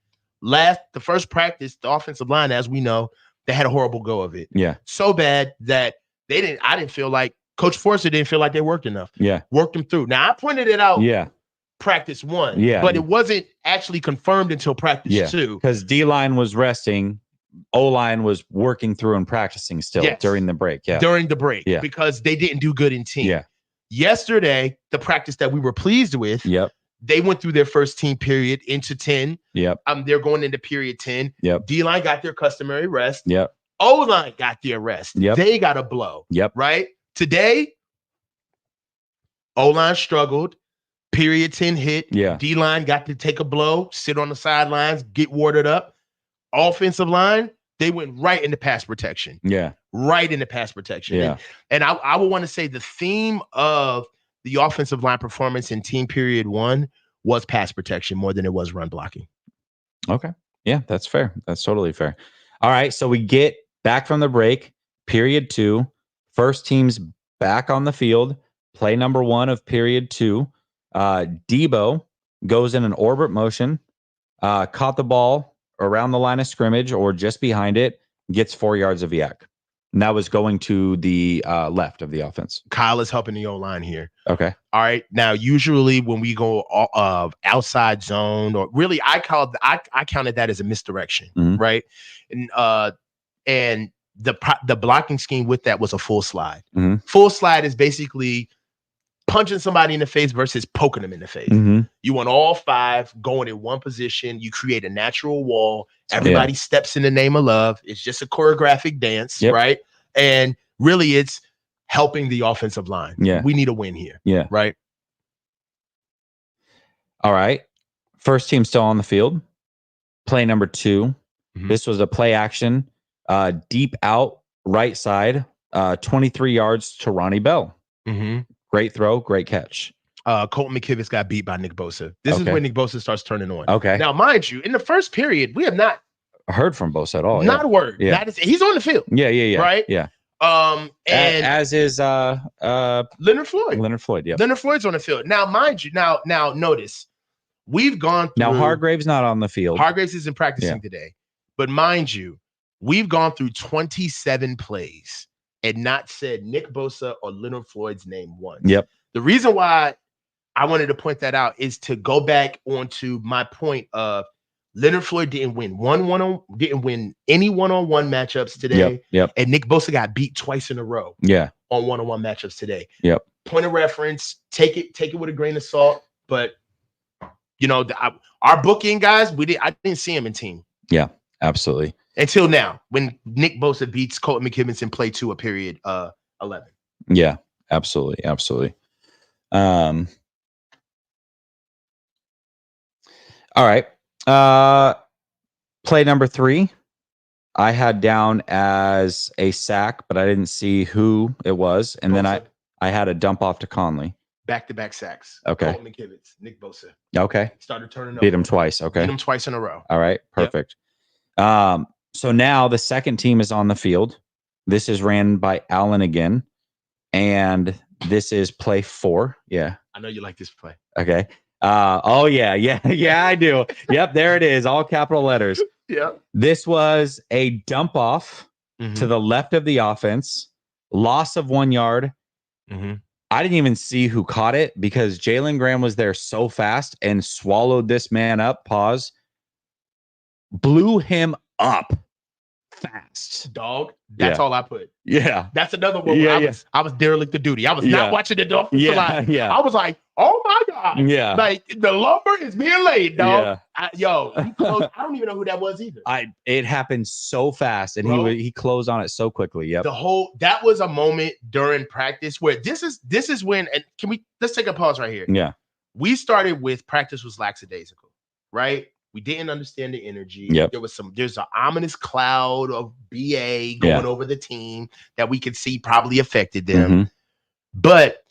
The first practice, the offensive line, as we know, they had a horrible go of it. Yeah. So bad that I didn't feel like Coach Forster didn't feel like they worked enough. Yeah. Worked them through. Now I pointed it out. Yeah. Practice 1. Yeah. But it wasn't actually confirmed until practice 2. Because D-line was resting. O-line was working through and practicing still during the break. Yeah. During the break. Yeah. Because they didn't do good in team. Yeah. Yesterday, the practice that we were pleased with. Yep. They went through their first team period into 10. Yep. They're going into period 10. Yep. D-line got their customary rest. Yep. O-line got their rest. Yep. They got a blow. Yep. Right? Today, O-line struggled. Period 10 hit. Yeah. D-line got to take a blow, sit on the sidelines, get warded up. Offensive line, they went right into pass protection. Yeah. Right into pass protection. Yeah. And I would want to say the theme of the offensive line performance in team period 1 was pass protection more than it was run blocking. Okay. Yeah, that's fair. That's totally fair. All right. So we get back from the break, period 2. First team's back on the field. Play number 1 of period 2. Debo goes in an orbit motion, caught the ball around the line of scrimmage or just behind it, gets 4 yards of yak. And that was going to the left of the offense. Kyle is helping the O-line here. Okay. All right. Now, usually when we go outside zone, or really, I counted that as a misdirection, right? And the blocking scheme with that was a full slide. Full slide is basically punching somebody in the face versus poking them in the face. You want all 5 going in one position. You create a natural wall. Everybody steps in the name of love. It's just a choreographic dance, right? And really, it's helping the offensive line. Yeah. We need a win here. Yeah. Right. All right. First team still on the field. Play number 2. This was a play action, deep out right side, 23 yards to Ronnie Bell. Great throw, great catch. Colton McKivitz got beat by Nick Bosa. This is when Nick Bosa starts turning on. Okay. Now, mind you, in the first period, we have not heard from Bosa at all. Not a word. Yeah. He's on the field. Yeah. Right? Yeah. And as is Leonard Floyd. Leonard Floyd, yeah. Leonard Floyd's on the field. Now, mind you, now notice, we've gone through. Now, Hargrave's not on the field. Hargraves isn't practicing today. But mind you, we've gone through 27 plays and not said Nick Bosa or Leonard Floyd's name once. Yep. The reason why I wanted to point that out is to go back onto my point of Leonard Floyd didn't win didn't win any one-on-one matchups today. Yep. And Nick Bosa got beat twice in a row. Yeah. On one-on-one matchups today. Yep. Point of reference, take it with a grain of salt. But our booking guys, I didn't see him in team. Yeah, absolutely. Until now, when Nick Bosa beats Colton McKivitz in play 2 of period 11. Yeah, absolutely. All right. Play number 3, I had down as a sack, but I didn't see who it was. And then I had a dump off to Conley. Back-to-back sacks. Okay. Colton McKivitz, Nick Bosa. Okay. Started turning over. Beat him twice. Okay. Beat him twice in a row. All right. Perfect. Yep. So now the second team is on the field. This is ran by Allen again. And this is play 4. Yeah. I know you like this play. Okay. Oh yeah, I do. Yep, there it is, all capital letters. Yeah. This was a dump off to the left of the offense, loss of 1 yard. I didn't even see who caught it because Jalen Graham was there so fast and swallowed this man up. Pause. Blew him up fast. Dog. That's all I put. Yeah. That's another one where I was derelict of duty. I was not watching the Dolphins. Yeah. I was like, oh my God. Yeah. Like the lumber is being laid, dog. Yeah. He closed. I don't even know who that was either. It happened so fast and he closed on it so quickly. Yep. That was a moment during practice where this is when, and let's take a pause right here. Yeah. We started with practice was lackadaisical, right? We didn't understand the energy. Yep. There's an ominous cloud of BA going over the team that we could see probably affected them. But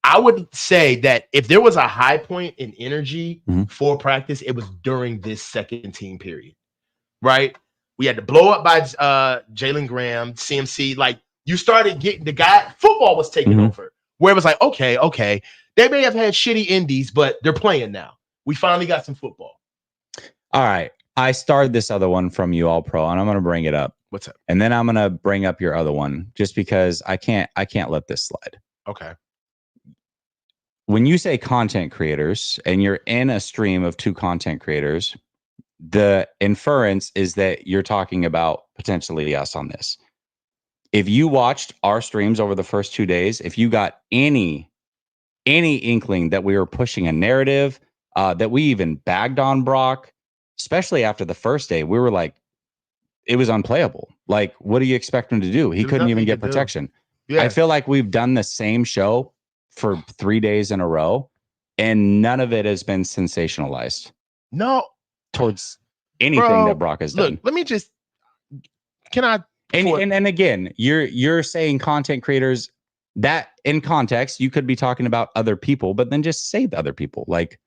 I would say that if there was a high point in energy for practice, it was during this second team period, right? We had to blow up by Jalen Graham, CMC. Like you started getting the guy, football was taking over, where it was like, okay, they may have had shitty indies, but they're playing now. We finally got some football. All right. I started this other one from you all pro, and I'm going to bring it up. What's up? And then I'm going to bring up your other one just because I can't let this slide. Okay. When you say content creators and you're in a stream of 2 content creators, the inference is that you're talking about potentially us on this. If you watched our streams over the first 2 days, if you got any inkling that we were pushing a narrative, that we even bagged on Brock, especially after the first day, we were like, it was unplayable. Like, what do you expect him to do? He couldn't even get protection. Yeah. I feel like we've done the same show for 3 days in a row, and none of it has been sensationalized. No. Towards anything that Brock has done. Look, let me just, can I? And again, you're saying content creators, that in context, you could be talking about other people, but then just say the other people. Like,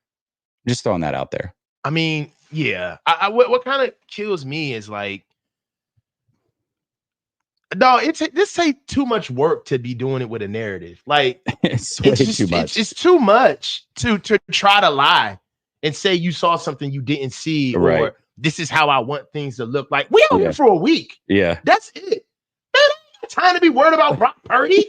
just throwing that out there. I mean, yeah. What kind of kills me is like, no, this take too much work to be doing it with a narrative. Like it's way too much. It's too much to try to lie and say you saw something you didn't see, or this is how I want things to look like. We out here for a week. Yeah, that's it. Man, I ain't time to be worried about Brock Purdy.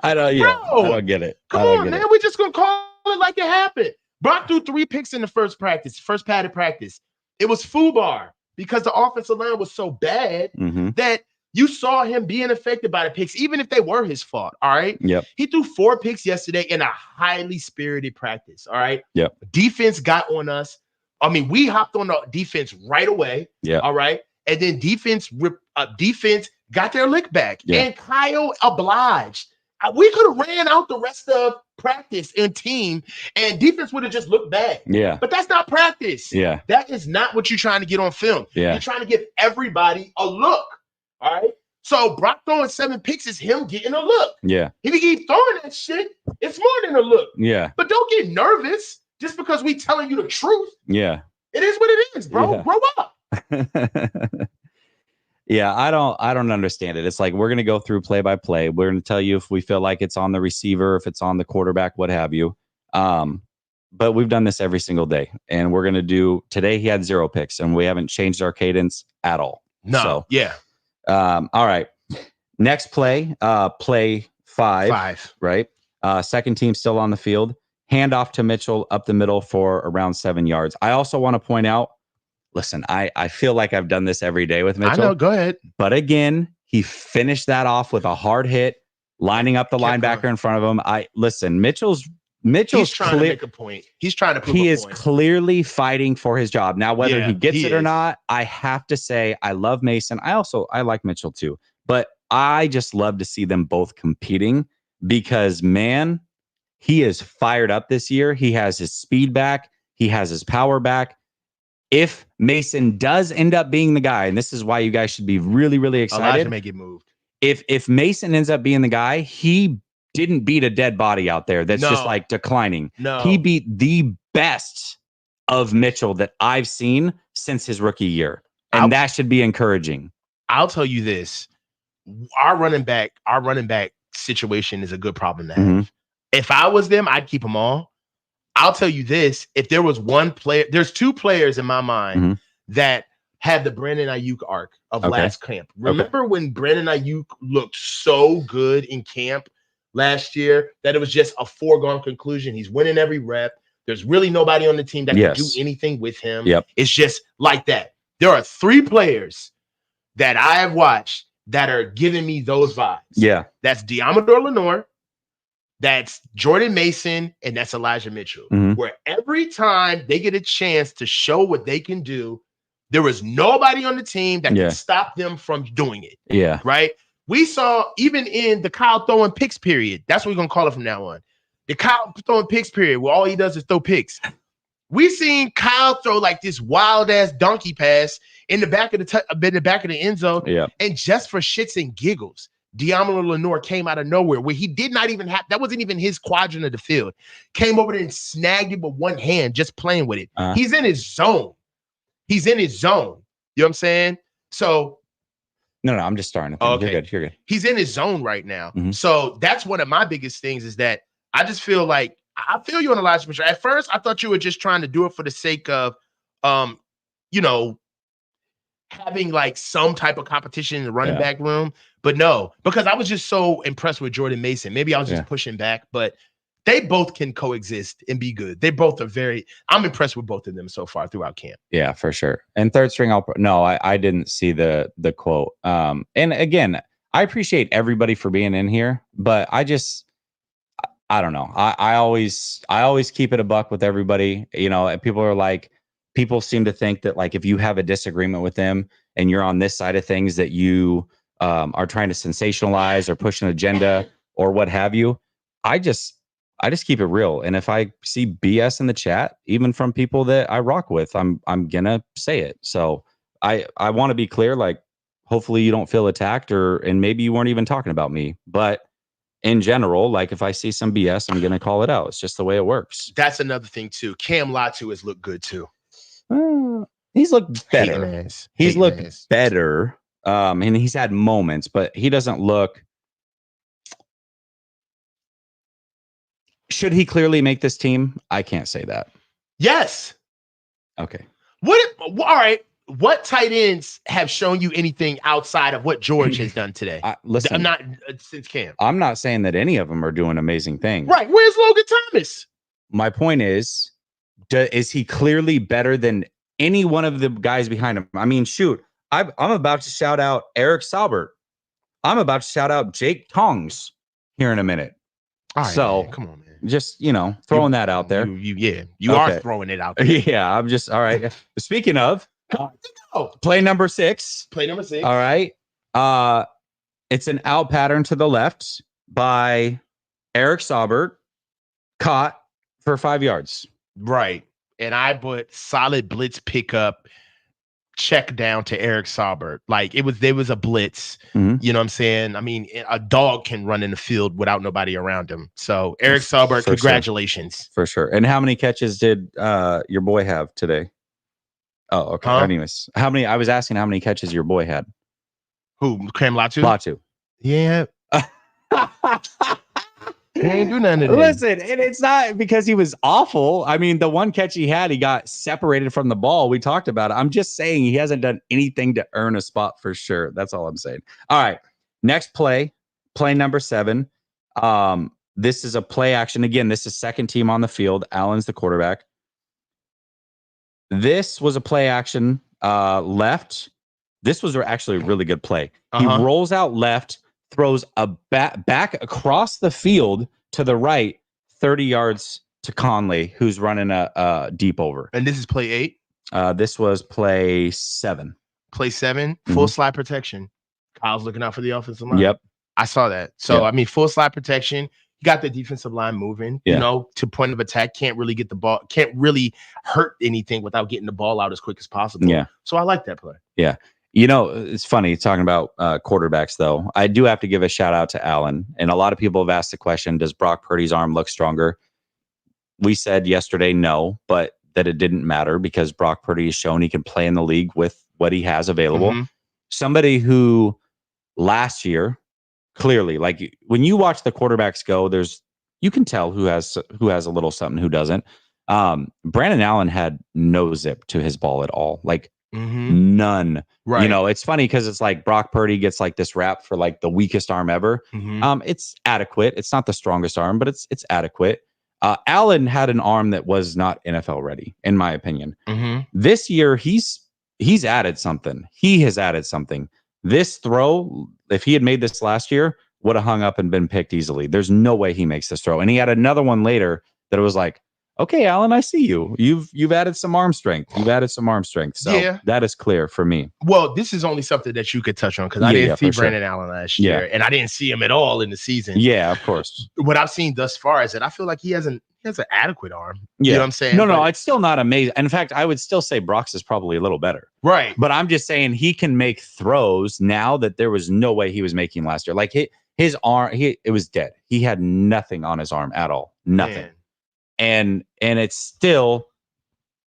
I don't get it. Come on, man. We're just gonna call it like it happened. Brock threw 3 picks in the first padded practice. It was FUBAR because the offensive line was so bad that you saw him being affected by the picks, even if they were his fault. All right. Yep. He threw 4 picks yesterday in a highly spirited practice. All right. Yep. Defense got on us. I mean, we hopped on the defense right away. Yeah. All right. And then defense got their lick back. Yeah. And Kyle obliged. We could have ran out the rest of practice and team, and defense would have just looked bad. Yeah. But that's not practice. Yeah. That is not what you're trying to get on film. Yeah. You're trying to give everybody a look. All right. So Brock throwing 7 picks is him getting a look. Yeah. If he keeps throwing that shit, it's more than a look. Yeah. But don't get nervous just because we telling you the truth. Yeah. It is what it is, bro. Yeah. Grow up. Yeah, I don't understand it. It's like we're going to go through play by play. We're going to tell you if we feel like it's on the receiver, if it's on the quarterback, what have you. But we've done this every single day, and we're going to do today. He had 0 picks, and we haven't changed our cadence at all. No, so, yeah. All right. Next play, play 5. Right. Second team still on the field. hand off to Mitchell up the middle for around 7 yards. I also want to point out, listen, I feel like I've done this every day with Mitchell. I know, go ahead. But again, he finished that off with a hard hit, lining up the linebacker in front of him. Mitchell's trying to make a point. He's trying to prove he is clearly fighting for his job. Now, whether he gets it or not, I have to say I love Mason. I like Mitchell too. But I just love to see them both competing because, man, he is fired up this year. He has his speed back. He has his power back. If Mason does end up being the guy, and this is why you guys should be really, really excited. Elijah may get moved. If Mason ends up being the guy, he didn't beat a dead body out there that's just like declining. No. He beat the best of Mitchell that I've seen since his rookie year. And that should be encouraging. I'll tell you this. Our running back situation is a good problem to have. Mm-hmm. If I was them, I'd keep them all. I'll tell you this. If there was one player, there's two players in my mind that had the Brandon Ayuk arc of last camp. Remember when Brandon Ayuk looked so good in camp last year that it was just a foregone conclusion? He's winning every rep. There's really nobody on the team that can do anything with him. It's just like that. There are three players that I have watched that are giving me those vibes. Yeah. That's Diamador Lenore, that's Jordan Mason, and that's Elijah Mitchell. Mm-hmm. Where every time they get a chance to show what they can do, there is nobody on the team that can stop them from doing it. Yeah. Right? We saw even in the Kyle throwing picks period. That's what we're going to call it from now on. The Kyle throwing picks period where all he does is throw picks. We seen Kyle throw like this wild ass donkey pass in the back of the end zone. Yeah. And just for shits and giggles, Diamador Lenore came out of nowhere where he did not even have, that wasn't even his quadrant of the field. Came over there and snagged it with one hand, just playing with it. He's in his zone. He's in his zone. You know what I'm saying? So. No, I'm just starting to think. Okay. You're good. He's in his zone right now. Mm-hmm. So that's one of my biggest things is that I just feel like, I feel you on Elijah Mitchell. At first, I thought you were just trying to do it for the sake of, having like some type of competition in the running back room. But no, because I was just so impressed with Jordan Mason. Maybe I was just pushing back, but they both can coexist and be good. They both are I'm impressed with both of them so far throughout camp. Yeah, for sure. And third string, I didn't see the quote. And again, I appreciate everybody for being in here, but I don't know. I always keep it a buck with everybody, and people seem to think that like, if you have a disagreement with them and you're on this side of things that you are trying to sensationalize or push an agenda or what have you. I just keep it real. And if I see BS in the chat, even from people that I rock with, I'm gonna say it. So I want to be clear, like, hopefully you don't feel attacked and maybe you weren't even talking about me, but in general, like if I see some BS, I'm going to call it out. It's just the way it works. That's another thing too. Cam Latu has looked good too. He's looked better. He's looked better. And he's had moments, but he doesn't look. Should he clearly make this team? I can't say that. Yes. Okay. All right. What tight ends have shown you anything outside of what George has done today? Listen, I'm not since camp. I'm not saying that any of them are doing amazing things. Right. Where's Logan Thomas? My point is he clearly better than any one of the guys behind him? I mean, shoot, I'm about to shout out Eric Saubert. I'm about to shout out Jake Tongs here in a minute. All right, so man. Come on, man. Just, throwing that out there. You are throwing it out there. Yeah, I'm just, all right. Speaking of, play number 6. Play number 6. All right. It's an out pattern to the left by Eric Saubert, caught for 5 yards. Right. And I put solid blitz pickup, check down to Eric Saubert. Like there was a blitz. Mm-hmm. You know what I'm saying? I mean, a dog can run in the field without nobody around him. So Eric Saubert, congratulations. Sure. For sure. And how many catches did your boy have today? Oh, okay. Huh? Anyways, I was asking how many catches your boy had. Who? Cam Latu? Latu. Yeah. He ain't do nothing today. Listen, and it's not because he was awful. I mean, the one catch he had, he got separated from the ball. We talked about it. I'm just saying he hasn't done anything to earn a spot for sure. That's all I'm saying. All right. Next play number 7. This is a play action. Again, this is second team on the field. Allen's the quarterback. This was a play action left. This was actually a really good play. He rolls out left, throws a back across the field to the right, 30 yards to Conley, who's running a deep over. And this is play 8? This was play 7. Play 7, full slide protection. Kyle's looking out for the offensive line. Yep. I saw that. So, I mean, full slide protection. You got the defensive line moving, you know, to point of attack. Can't really get the ball, can't really hurt anything without getting the ball out as quick as possible. Yeah. So I like that play. Yeah. You know, it's funny talking about quarterbacks, though. I do have to give a shout out to Allen. And a lot of people have asked the question, does Brock Purdy's arm look stronger? We said yesterday no, but that it didn't matter because Brock Purdy has shown he can play in the league with what he has available. Somebody who last year, clearly, like when you watch the quarterbacks go, you can tell who has a little something, who doesn't. Brandon Allen had no zip to his ball at all. Like none. Right. You know, it's funny because it's like Brock Purdy gets like this rap for like the weakest arm ever. It's adequate. It's not the strongest arm, but it's adequate. Allen had an arm that was not NFL ready, in my opinion. This year, he's added something. He has added something. This throw, if he had made this last year, would have hung up and been picked easily. There's no way he makes this throw. And he had another one later that it was like, okay, Allen, I see you. You've added some arm strength. So that is clear for me. Well, this is only something that you could touch on because I didn't see Brandon Allen last year, and I didn't see him at all in the season. Yeah, of course. What I've seen thus far is that I feel like he has an adequate arm. You know what I'm saying? No, it's still not amazing. In fact, I would still say Brock's is probably a little better. Right. But I'm just saying he can make throws now that there was no way he was making last year. Like his arm, it was dead. He had nothing on his arm at all. Nothing. Man. And it's still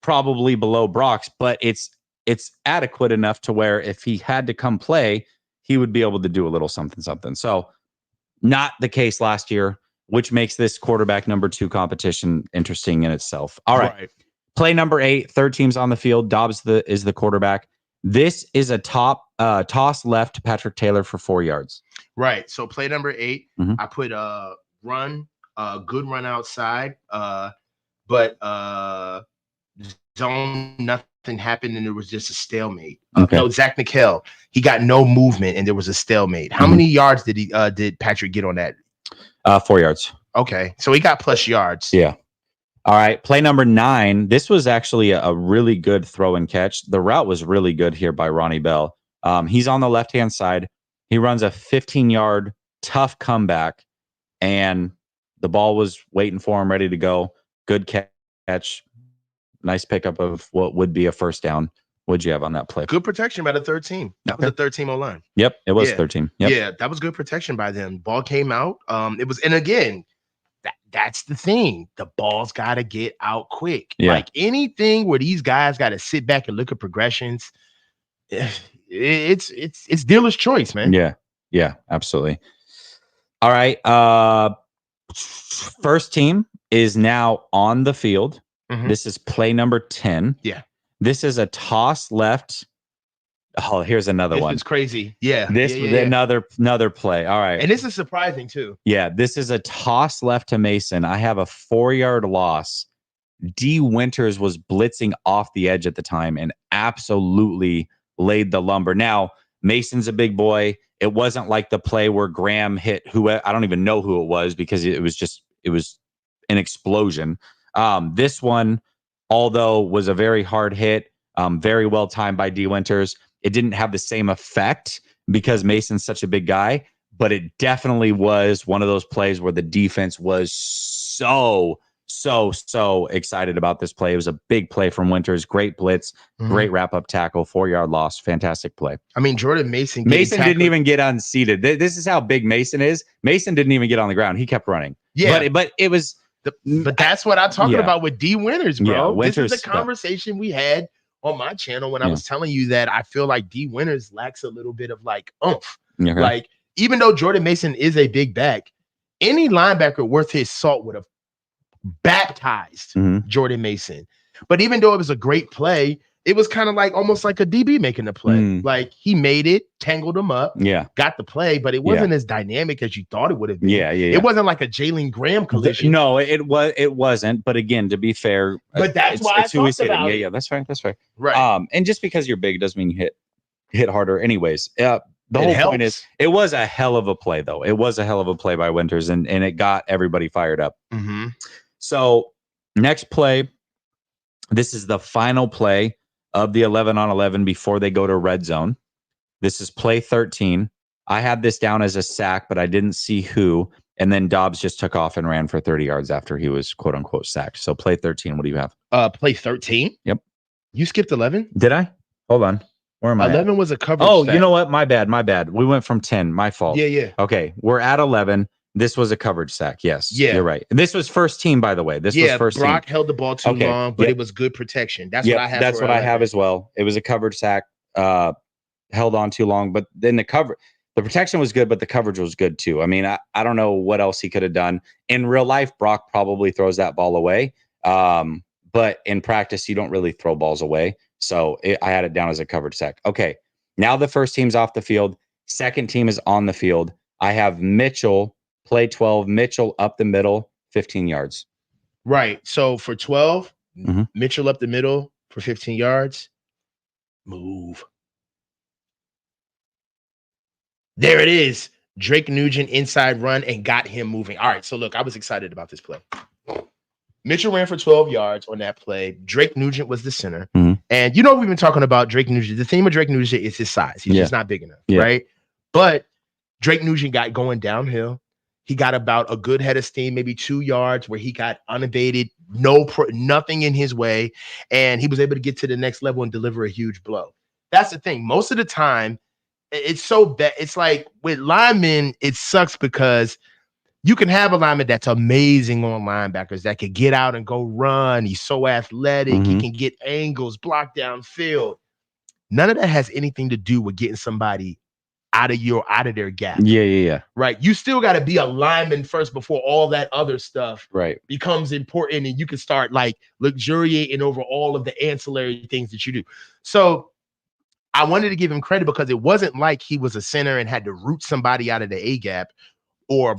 probably below Brock's, but it's adequate enough to where if he had to come play, he would be able to do a little something. So not the case last year, which makes this quarterback number 2 competition interesting in itself. All right. Play number 8, third team's on the field. Dobbs is the quarterback. This is a toss left to Patrick Taylor for 4 yards. Right. So play number 8, I put a good run outside, but zone, nothing happened, and there was just a stalemate. No, Zach McHale, he got no movement, and there was a stalemate. How many yards did Patrick get on that? 4 yards. Okay, so he got plus yards. Yeah. All right, play number 9. This was actually a really good throw and catch. The route was really good here by Ronnie Bell. He's on the left-hand side. He runs a 15-yard tough comeback, and the ball was waiting for him, ready to go. Good catch. Nice pickup of what would be a first down. What'd you have on that play? Good protection by the third team. That was a third team O-line. Yep, it was third team. Yep. Yeah, that was good protection by them. Ball came out. It was, and again, that's the thing. The ball's got to get out quick. Yeah. Like anything where these guys got to sit back and look at progressions, it's dealer's choice, man. Yeah, absolutely. All right. First team is now on the field. This is play number 10. Yeah. This is a toss left. Oh, here's another one. It's crazy. Yeah. This was another play. All right. And this is surprising too. Yeah. This is a toss left to Mason. I have a 4-yard loss. D Winters was blitzing off the edge at the time and absolutely laid the lumber. Now, Mason's a big boy. It wasn't like the play where Graham hit I don't even know who it was because it was an explosion. This one, although was a very hard hit, very well timed by D Winters, it didn't have the same effect because Mason's such a big guy, but it definitely was one of those plays where the defense was so excited about this play. It was a big play from Winters. Great blitz, great wrap-up tackle, 4-yard loss. Fantastic play. I mean, Jordan Mason didn't even get unseated. This is how big Mason is. Mason didn't even get on the ground. He kept running. Yeah. But it was... But that's what I'm talking about with D Winters, bro. Yeah, Winters, this is the conversation we had on my channel when I was telling you that I feel like D Winters lacks a little bit of like oomph. Okay. Like, even though Jordan Mason is a big back, any linebacker worth his salt would have baptized Jordan Mason. But even though it was a great play, it was kind of like almost like a DB making the play. Like he made it, tangled him up, got the play, but it wasn't as dynamic as you thought it would have been. It wasn't like a Jalen Graham collision. No, it wasn't. But again, to be fair, but that's why it's who he's hitting. Yeah, that's right. That's right. Right. And just because you're big doesn't mean you hit harder. Anyways, the whole point is it was a hell of a play, though. It was a hell of a play by Winters, and it got everybody fired up. So next play, this is the final play of the 11-on-11 before they go to red zone. This is play 13. I had this down as a sack, but I didn't see who. And then Dobbs just took off and ran for 30 yards after he was quote unquote sacked. So play 13. What do you have? Play 13. Yep. You skipped 11. Did I? Hold on. Where am I? 11 was a coverage. Oh, sack. You know what? My bad. We went from 10. My fault. Yeah. Okay. We're at 11. This was a coverage sack. Yes. Yeah. You're right. And this was first team, by the way. This was first Brock team. held the ball too long, but it was good protection. That's what I have. That's what I have as well. It was a coverage sack, held on too long, but then the protection was good, but the coverage was good too. I mean, I don't know what else he could have done. In real life, Brock probably throws that ball away. But in practice, you don't really throw balls away. So I had it down as a coverage sack. Okay. Now the first team's off the field. Second team is on the field. I have Mitchell. Play 12, Mitchell up the middle, 15 yards. Right. So for 12, Mitchell up the middle for 15 yards. Move. There it is. Drake Nugent inside run and got him moving. All right. So look, I was excited about this play. Mitchell ran for 12 yards on that play. Drake Nugent was the center. And you know, we've been talking about Drake Nugent. The theme of Drake Nugent is his size. He's just not big enough. Right. But Drake Nugent got going downhill. He got about a good head of steam, maybe 2 yards, where he got unabated, nothing in his way, and he was able to get to the next level and deliver a huge blow. That's the thing. Most of the time, it's so bad. It's like with linemen, it sucks because you can have a lineman that's amazing on linebackers that can get out and go run. He's so athletic. He can get angles, block downfield. None of that has anything to do with getting somebody out of their gap. Yeah. Right. You still got to be a lineman first before all that other stuff becomes important, and you can start like luxuriating over all of the ancillary things that you do. So I wanted to give him credit because it wasn't like he was a center and had to root somebody out of the A gap or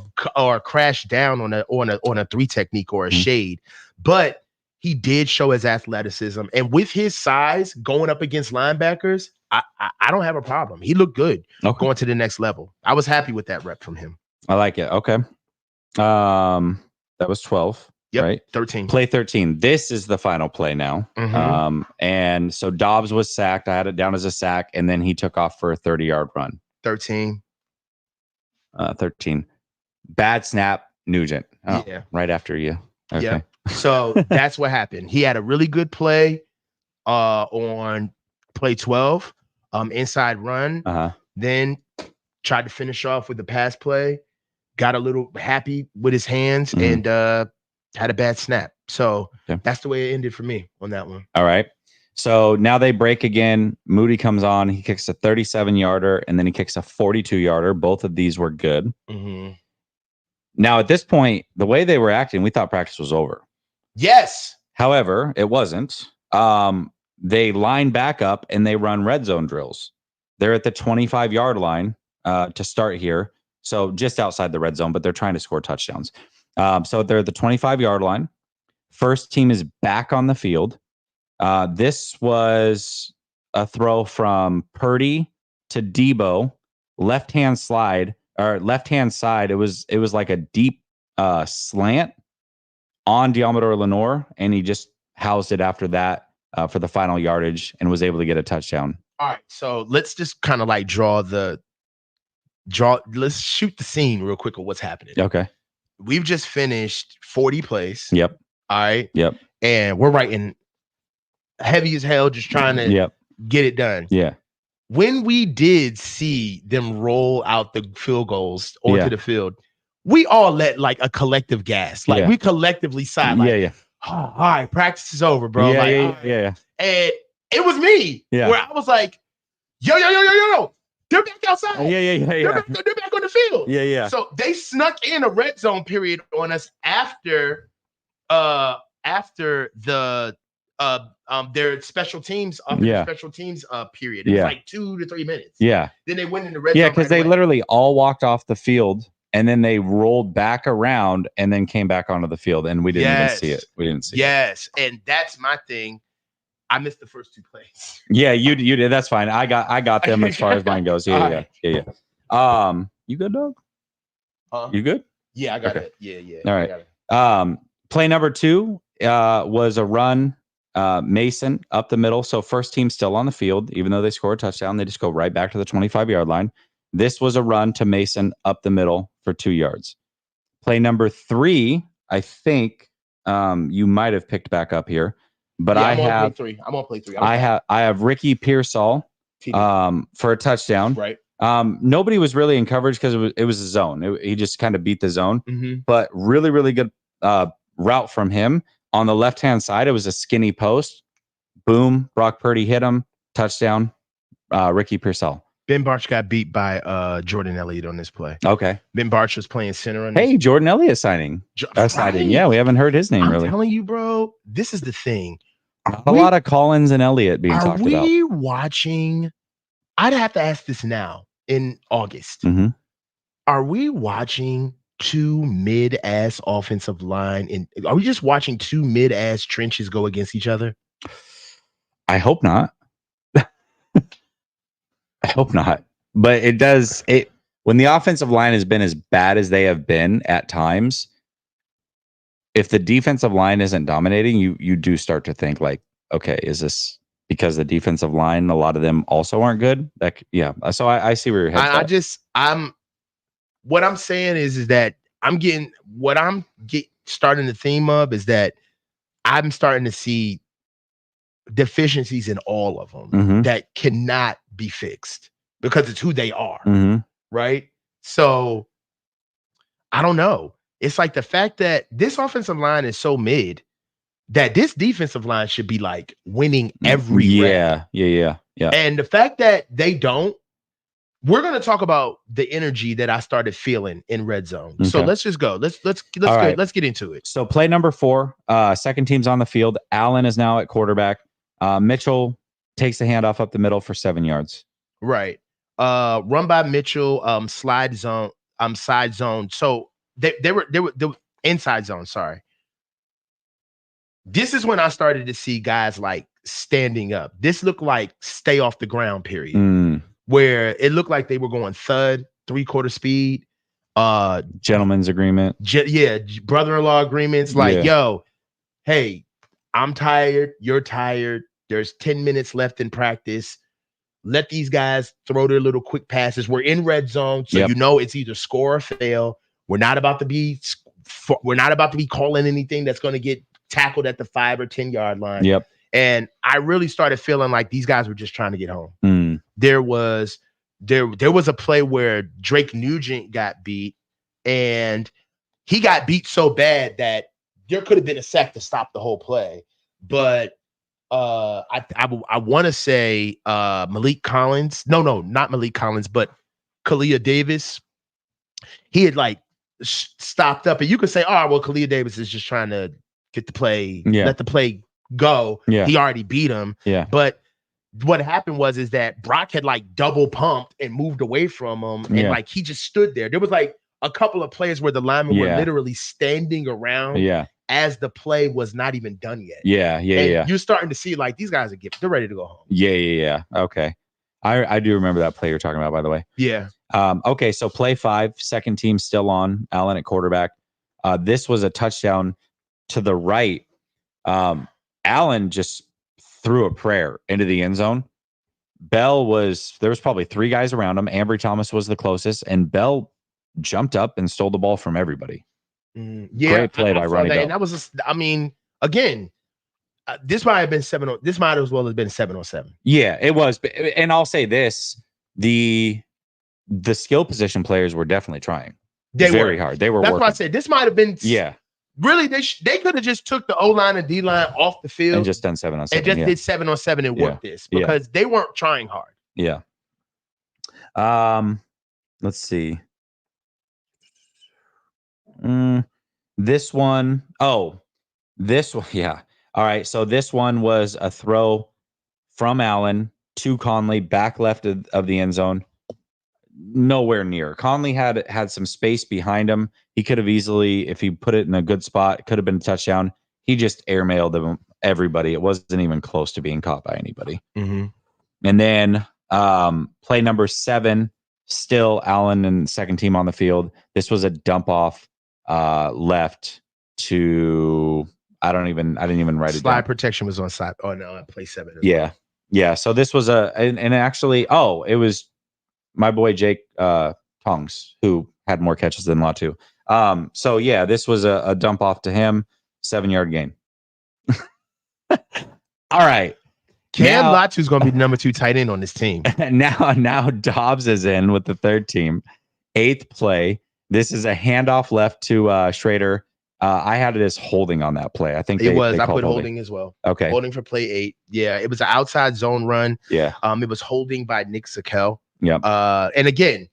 crash down on a 3 technique or a shade, but he did show his athleticism, and with his size going up against linebackers, I don't have a problem. He looked good going to the next level. I was happy with that rep from him. I like it. Okay. That was 12. Yep, right? 13. Play 13. This is the final play now. And so Dobbs was sacked. I had it down as a sack, and then he took off for a 30-yard run. 13. 13. Bad snap, Nugent. Oh, yeah. Right after you. Okay. Yeah. So that's what happened. He had a really good play on play 12. Inside run, then tried to finish off with the pass play, got a little happy with his hands, and had a bad snap. So that's the way it ended for me on that one. All right. So now they break again. Moody comes on. He kicks a 37-yarder, and then he kicks a 42-yarder. Both of these were good. Now, at this point, the way they were acting, we thought practice was over. Yes. However, it wasn't. They line back up and they run red zone drills. They're at the 25-yard line to start here. So just outside the red zone, but they're trying to score touchdowns. So they're at the 25-yard line. First team is back on the field. This was a throw from Purdy to Debo, left-hand side. It was like a deep slant on Diamador Lenore, and he just housed it after that for the final yardage and was able to get a touchdown. All right, so let's just kind of like let's shoot the scene real quick of what's happening. Okay. We've just finished 40 plays. Yep. All right. Yep. And we're writing heavy as hell, just trying to get it done. Yeah. When we did see them roll out the field goals onto the field, we all let like a collective gas. Like we collectively sighed. Like, oh, all right, practice is over, bro. Yeah. And it was me where I was like, yo. They're back outside. Yeah. They're back on the field. Yeah. So they snuck in a red zone period on us after the their special teams special teams period. It was like 2 to 3 minutes. Yeah. Then they went in the red zone. Yeah, because they literally all walked off the field and then they rolled back around and then came back onto the field and we didn't even see it. We didn't see it. Yes, and that's my thing. I missed the first 2 plays. Yeah, you did. That's fine. I got them as far as mine goes. Yeah. You good, dog? You good? Yeah, I got it. Yeah. All right. Play number 2 was a run, Mason up the middle. So first team still on the field, even though they score a touchdown, they just go right back to the 25-yard line. This was a run to Mason up the middle for 2 yards. Play number 3, I think you might have picked back up here, but I'm on play 3. I have Ricky Pearsall for a touchdown. Right. Nobody was really in coverage because it was a zone. He just kind of beat the zone, but really, really good route from him. On the left-hand side, it was a skinny post. Boom. Brock Purdy hit him. Touchdown. Ricky Pearsall. Ben Barch got beat by Jordan Elliott on this play. Okay. Ben Barch was playing center on this. Hey, Jordan Elliott signing. Signing. Yeah, we haven't heard his name really. I'm telling you, bro, this is the thing. A lot of Collins and Elliott being talked about. Are we watching? I'd have to ask this now in August. Are we watching 2 mid-ass offensive line? Are we just watching 2 mid-ass trenches go against each other? I hope not. I hope not. But it does. When the offensive line has been as bad as they have been at times, if the defensive line isn't dominating, you do start to think like, okay, is this because the defensive line, a lot of them also aren't good? So I see where your head's at. What I'm saying is that starting the theme of is that I'm starting to see deficiencies in all of them that cannot be fixed because it's who they are. Right. So I don't know. It's like the fact that this offensive line is so mid that this defensive line should be like winning every rep. Yeah. And the fact that they don't, we're going to talk about the energy that I started feeling in red zone. Okay. So let's just go. Let's get into it. So play number 4, second team's on the field. Allen is now at quarterback. Mitchell takes the handoff up the middle for 7 yards. Right. Run by Mitchell, side zone. So they were inside zone. Sorry. This is when I started to see guys like standing up. This looked like stay off the ground period, where it looked like they were going thud, 3/4 speed. Gentleman's agreement. Brother-in-law agreements. Like, yo, hey, I'm tired. You're tired. There's 10 minutes left in practice. Let these guys throw their little quick passes. We're in red zone, so you know it's either score or fail. We're not about to be calling anything that's going to get tackled at the 5 or 10 yard line. And I really started feeling like these guys were just trying to get home. There was a play where Drake Nugent got beat, and he got beat so bad that there could have been a sack to stop the whole play. But I want to say Malik Collins. No, not Malik Collins, but Kalia Davis. He had like stopped up, and you could say, "Oh, well, Kalia Davis is just trying to get the play, let the play go." He already beat him. But what happened is that Brock had like double pumped and moved away from him, and like he just stood there. There was like a couple of plays where the linemen were literally standing around as the play was not even done yet. You're starting to see like these guys they're ready to go home. Yeah. Okay. I do remember that play you're talking about, by the way. Okay, so play 5, second team still on, Allen at quarterback. This was a touchdown to the right. Allen just threw a prayer into the end zone. There was probably 3 guys around him. Ambry Thomas was the closest, and Bell jumped up and stole the ball from everybody. Great play by Ronnie Bell. And that was, again, this might have been 7. This might as well have been 7-on-7. Yeah, it was. And I'll say this: the skill position players were definitely trying. Very hard. They were. That's working. why I said this might have been. Really, they could have just took the O-line and D-line off the field and just done 7-on-7. And just did 7-on-7 and worked this because they weren't trying hard. Let's see. This one. All right. So this one was a throw from Allen to Conley, back left of the end zone. Nowhere near. Conley had some space behind him. He could have easily, if he put it in a good spot, it could have been a touchdown. He just airmailed everybody. It wasn't even close to being caught by anybody. Mm-hmm. And then play number 7, still Allen and second team on the field. This was a dump off left to I didn't even write it down. Slide protection was on side. Oh no, play 7. Yeah. Yeah. So this was and actually, it was my boy Jake Tongs, who had more catches than Latu. So yeah, this was a dump off to him, 7-yard gain. All right. Cam Latu's going to be the number 2 tight end on this team. Now Dobbs is in with the third team. 8th play. This is a handoff left to Schrader. I had it as holding on that play. I think it was. I put holding as well. Okay. Holding for play 8. Yeah, it was an outside zone run. Yeah. It was holding by Nick Zakel. Yeah. And again,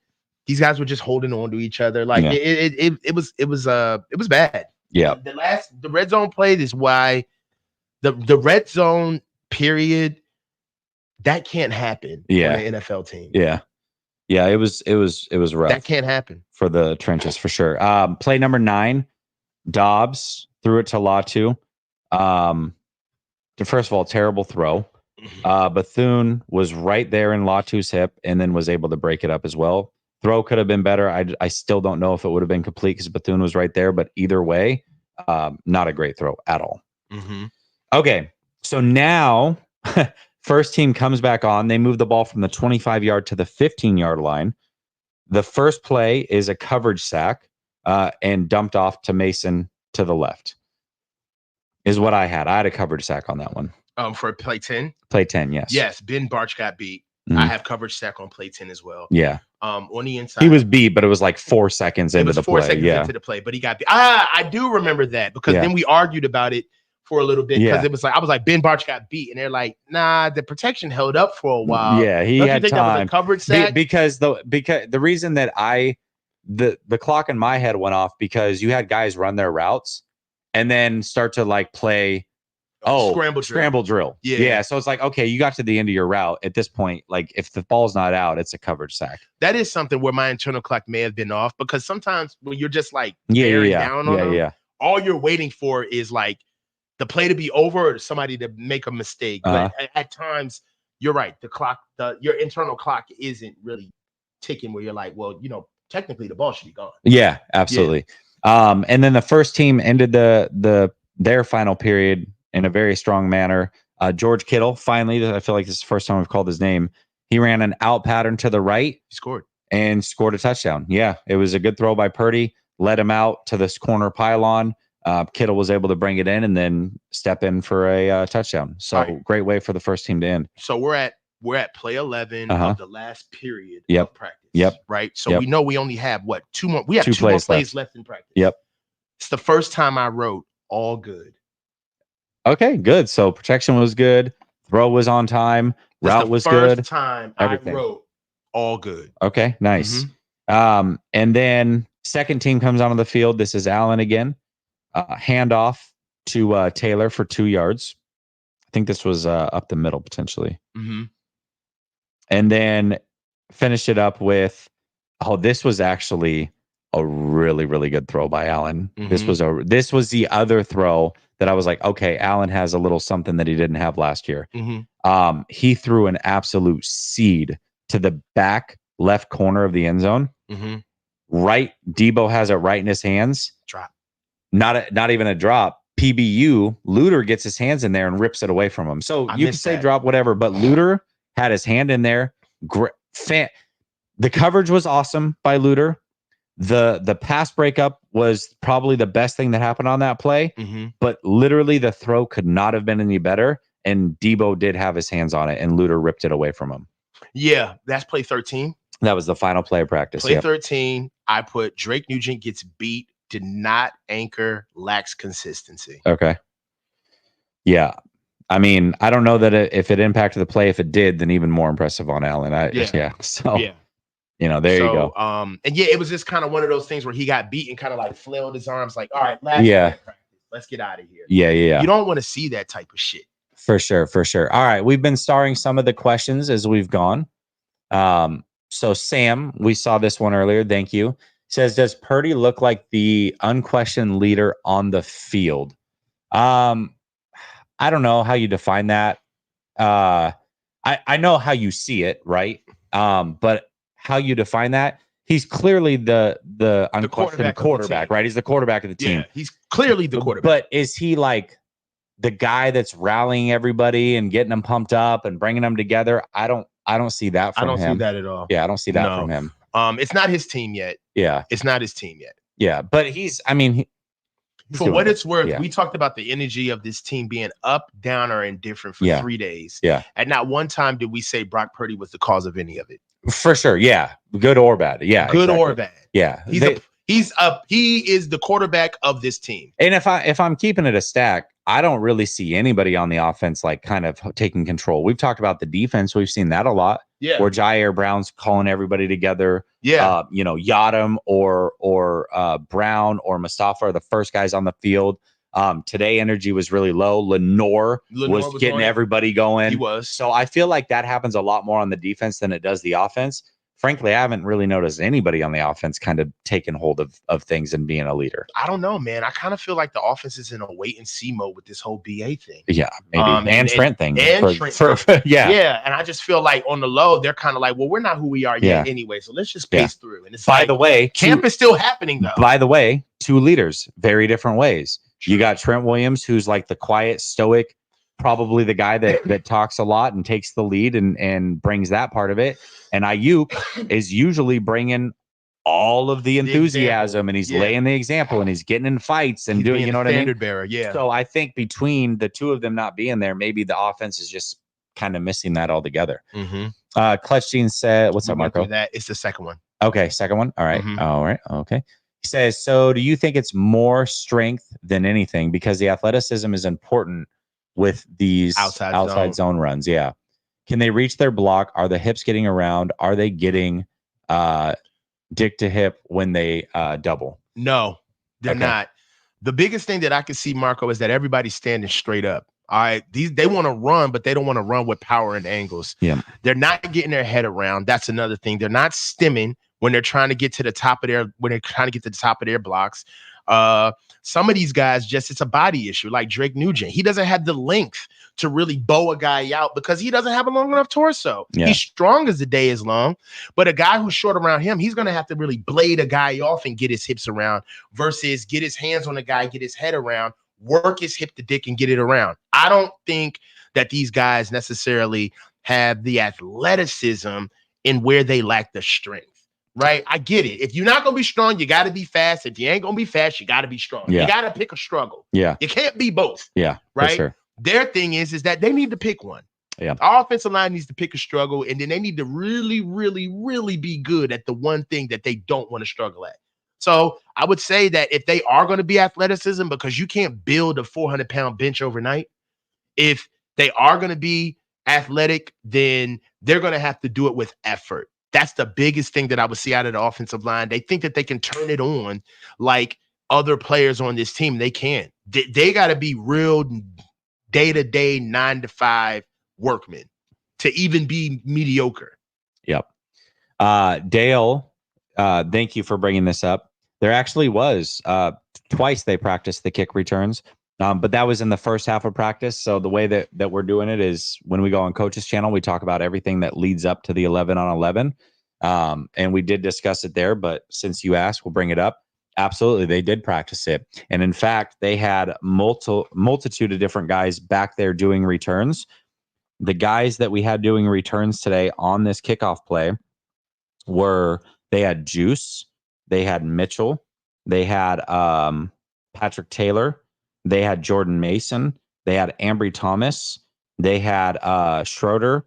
these guys were just holding on to each other. Like it was bad. Yeah. The red zone play is why the red zone period that can't happen on an NFL team. Yeah. Yeah, it was rough. That can't happen for the trenches for sure. Play number 9, Dobbs threw it to Latu. First of all, terrible throw. Bethune was right there in Latu's hip and then was able to break it up as well. Throw could have been better. I still don't know if it would have been complete because Bethune was right there, but either way, not a great throw at all. Okay, so now first team comes back on. They move the ball from the 25-yard to the 15-yard line. The first play is a coverage sack and dumped off to Mason to the left is what I had. I had a coverage sack on that one. For play 10? Play 10, yes. Yes, Ben Barch got beat. I have coverage sack on play 10 as well. Yeah. On the inside. He was beat, but it was like 4 seconds into the play. Into the play, but he got beat. I do remember that because then we argued about it for a little bit because it was like I was like Ben Barch got beat, and they're like, nah, the protection held up for a while. Yeah, he had time. That was a coverage sack? Because the reason that the clock in my head went off because you had guys run their routes and then start to like play scramble drill. Yeah. So it's like, okay, you got to the end of your route at this point. Like if the ball's not out, it's a coverage sack. That is something where my internal clock may have been off because sometimes when you're just like bearing down on them, all you're waiting for is like the play to be over or somebody to make a mistake. But at times, you're right. Your internal clock isn't really ticking where you're like, well, technically the ball should be gone. Yeah, absolutely. Yeah. And then the first team ended their final period in a very strong manner. George Kittle, finally, I feel like this is the first time we've called his name. He ran an out pattern to the right. He scored a touchdown. Yeah, it was a good throw by Purdy. Led him out to this corner pylon. Kittle was able to bring it in and then step in for a touchdown. So great way for the first team to end. So we're at play 11 of the last period of practice. Yep. Right. So we know we only have 2 more. We have 2 more plays left in practice. Yep. It's the first time I wrote all good. Okay, good. So protection was good. Throw was on time. Route was good. First time everything. I wrote all good. Okay, nice. And then second team comes onto the field. This is Allen again. Handoff to Taylor for 2 yards. I think this was up the middle potentially. And then finished it up with, this was actually a really, really good throw by Allen. This was the other throw that I was like, okay, Allen has a little something that he didn't have last year. He threw an absolute seed to the back left corner of the end zone. Right, Debo has it right in his hands. Drop. Not even a drop. PBU, Luter gets his hands in there and rips it away from him. So you can say drop, whatever, but Luter had his hand in there. The coverage was awesome by Luter. The pass breakup was probably the best thing that happened on that play, but literally the throw could not have been any better. And Debo did have his hands on it, and Luter ripped it away from him. Yeah, that's play 13. That was the final play of practice. Play 13. I put Drake Nugent gets beat. Did not anchor, lacks consistency. Okay. Yeah. I mean, I don't know that if it impacted the play. If it did, then even more impressive on Allen. So, there you go. And it was just kind of one of those things where he got beat and kind of like flailed his arms like, all right, last Let's get out of here. Yeah. You don't want to see that type of shit. For sure. All right. We've been starring some of the questions as we've gone. So Sam, we saw this one earlier. Thank you. Says, does Purdy look like the unquestioned leader on the field? I don't know how you define that. I know how you see it, right? But how you define that? He's clearly the unquestioned quarterback, right? He's the quarterback of the team. Yeah, he's clearly the quarterback. But is he like the guy that's rallying everybody and getting them pumped up and bringing them together? I don't see that from him. I don't see that at all. Yeah, I don't see that from him. It's not his team yet. Yeah. It's not his team yet. Yeah, but for what it's worth, we talked about the energy of this team being up, down, or indifferent for 3 days. Yeah. At not one time did we say Brock Purdy was the cause of any of it. For sure. Yeah. Good or bad. Yeah. Good or bad. Yeah. He is the quarterback of this team. And if I'm keeping it a stack, I don't really see anybody on the offense like kind of taking control. We've talked about the defense. We've seen that a lot. Yeah. Where Jair Brown's calling everybody together. Yeah. Yadam or Brown or Mustafa are the first guys on the field. Today energy was really low. Lenore was getting everybody going. He was. So I feel like that happens a lot more on the defense than it does the offense. Frankly, I haven't really noticed anybody on the offense kind of taking hold of things and being a leader. I don't know, man. I kind of feel like the offense is in a wait and see mode with this whole BA thing. Yeah, maybe. And Trent thing. Yeah. And I just feel like on the low, they're kind of like, well, we're not who we are yet anyway. So let's just pace through. And it's the way, camp is still happening though. By the way, 2 leaders, very different ways. You got Trent Williams, who's like the quiet, stoic, probably the guy that talks a lot and takes the lead and brings that part of it. And Ayuk is usually bringing all of the enthusiasm and he's laying the example and he's getting in fights and doing, you know what I mean? Standard bearer, yeah. So I think between the 2 of them not being there, maybe the offense is just kind of missing that altogether. Clutch Gene said, what's up, Marco? That it's the second one. Okay, second one. All right. All right. Okay. He says, so do you think it's more strength than anything because the athleticism is important with these outside zone runs? Yeah. Can they reach their block? Are the hips getting around? Are they getting dick to hip when they double? No, they're not. The biggest thing that I can see, Marco, is that everybody's standing straight up. All right. They want to run, but they don't want to run with power and angles. Yeah. They're not getting their head around. That's another thing. They're not stemming when they're trying to get to the top of their blocks. Some of these guys it's a body issue, like Drake Nugent. He doesn't have the length to really bow a guy out because he doesn't have a long enough torso. Yeah. He's strong as the day is long, but a guy who's short around him, he's going to have to really blade a guy off and get his hips around versus get his hands on the guy, get his head around, work his hip to dick and get it around. I don't think that these guys necessarily have the athleticism in where they lack the strength. Right. I get it. If you're not going to be strong, you got to be fast. If you ain't going to be fast, you got to be strong. Yeah. You got to pick a struggle. Yeah. You can't be both. Yeah. Right. Sure. Their thing is that they need to pick one. Yeah. Our offensive line needs to pick a struggle, and then they need to really, really, really be good at the one thing that they don't want to struggle at. So I would say that if they are going to be athleticism, because you can't build a 400-pound bench overnight, if they are going to be athletic, then they're going to have to do it with effort. That's the biggest thing that I would see out of the offensive line. They think that they can turn it on like other players on this team. They can't. They got to be real day-to-day, 9-to-5 workmen to even be mediocre. Yep. Dale, thank you for bringing this up. There actually was twice they practiced the kick returns, but that was in the first half of practice. So the way that we're doing it is when we go on Coach's channel, we talk about everything that leads up to the 11-on-11. And we did discuss it there, but since you asked, we'll bring it up. Absolutely. They did practice it. And in fact, they had multitude of different guys back there doing returns. The guys that we had doing returns today on this kickoff play they had Juice, they had Mitchell, they had Patrick Taylor, they had Jordan Mason, they had Ambry Thomas, they had Schrader,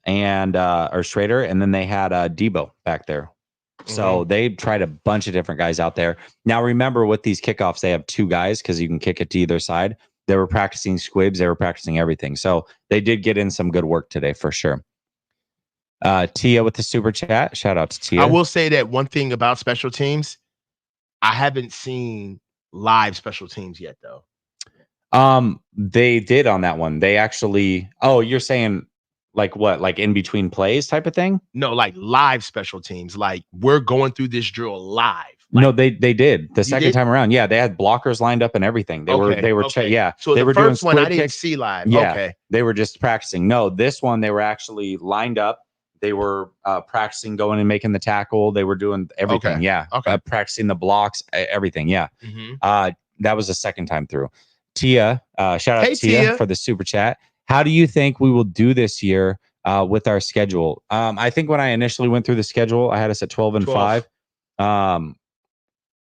and then they had Debo back there. So they tried a bunch of different guys out there. Now, remember, with these kickoffs, they have 2 guys because you can kick it to either side. They were practicing squibs. They were practicing everything. So they did get in some good work today for sure. Tia with the super chat. Shout out to Tia. I will say that one thing about special teams, I haven't seen live special teams yet, though. They did on that one. They actually. Oh, you're saying like what? Like in between plays type of thing? No, like live special teams. Like we're going through this drill live. Like, no, they did the second time around. Yeah, they had blockers lined up and everything. They were okay. yeah. So they the were first doing one I kicks. didn't see live. Yeah, okay. They were just practicing. No, this one they were actually lined up. They were practicing going and making the tackle. They were doing everything. Okay. Yeah. Okay. Practicing the blocks, everything. Yeah. That was the second time through. Tia, shout out to Tia for the super chat. How do you think we will do this year with our schedule? I think when I initially went through the schedule, I had us at 12-5.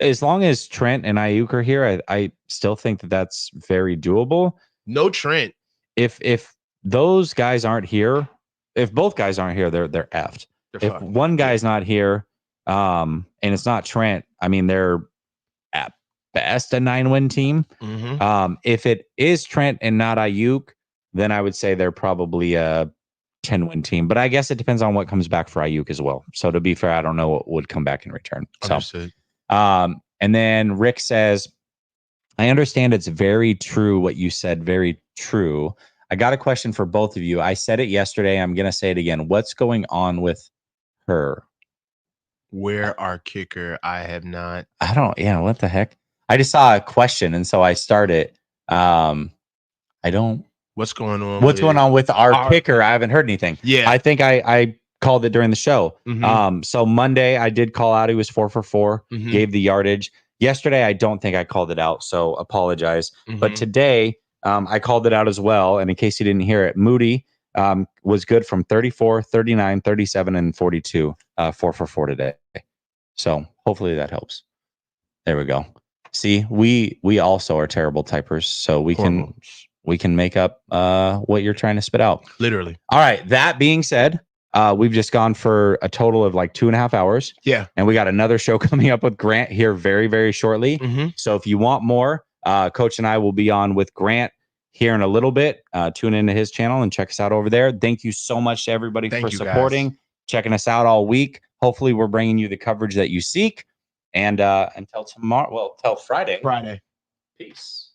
As long as Trent and Ayuk are here, I still think that that's very doable. No Trent. If those guys aren't here, if both guys aren't here, they're effed. If one guy's not here, and it's not Trent, I mean they're at best a 9-win team. If it is Trent and not Ayuk, then I would say they're probably a 10-win team. But I guess it depends on what comes back for Ayuk as well. So to be fair, I don't know what would come back in return. Understood. And then Rick says, I understand it's very true what you said. Very true. I got a question for both of you. I said it yesterday. I'm going to say it again. What's going on with her? Where our kicker? I have not. I don't. Yeah. What the heck? I just saw a question, and so I started. I don't. What's going on? What's going on with our kicker? I haven't heard anything. Yeah. I think I called it during the show. So Monday I did call out. He was 4 for 4. Gave the yardage. Yesterday I don't think I called it out. So apologize. But today I called it out as well. And in case you didn't hear it, Moody was good from 34, 39, 37, and 42. 4 for 4 today. So hopefully that helps. There we go. See, we also are terrible typers, so we can make up what you're trying to spit out. Literally. All right. That being said, we've just gone for a total of like 2.5 hours. Yeah. And we got another show coming up with Grant here very, very shortly. So if you want more, Coach and I will be on with Grant here in a little bit. Tune into his channel and check us out over there. Thank you so much to everybody for supporting, checking us out all week. Hopefully we're bringing you the coverage that you seek. And until tomorrow, well, till Friday. Friday. Peace.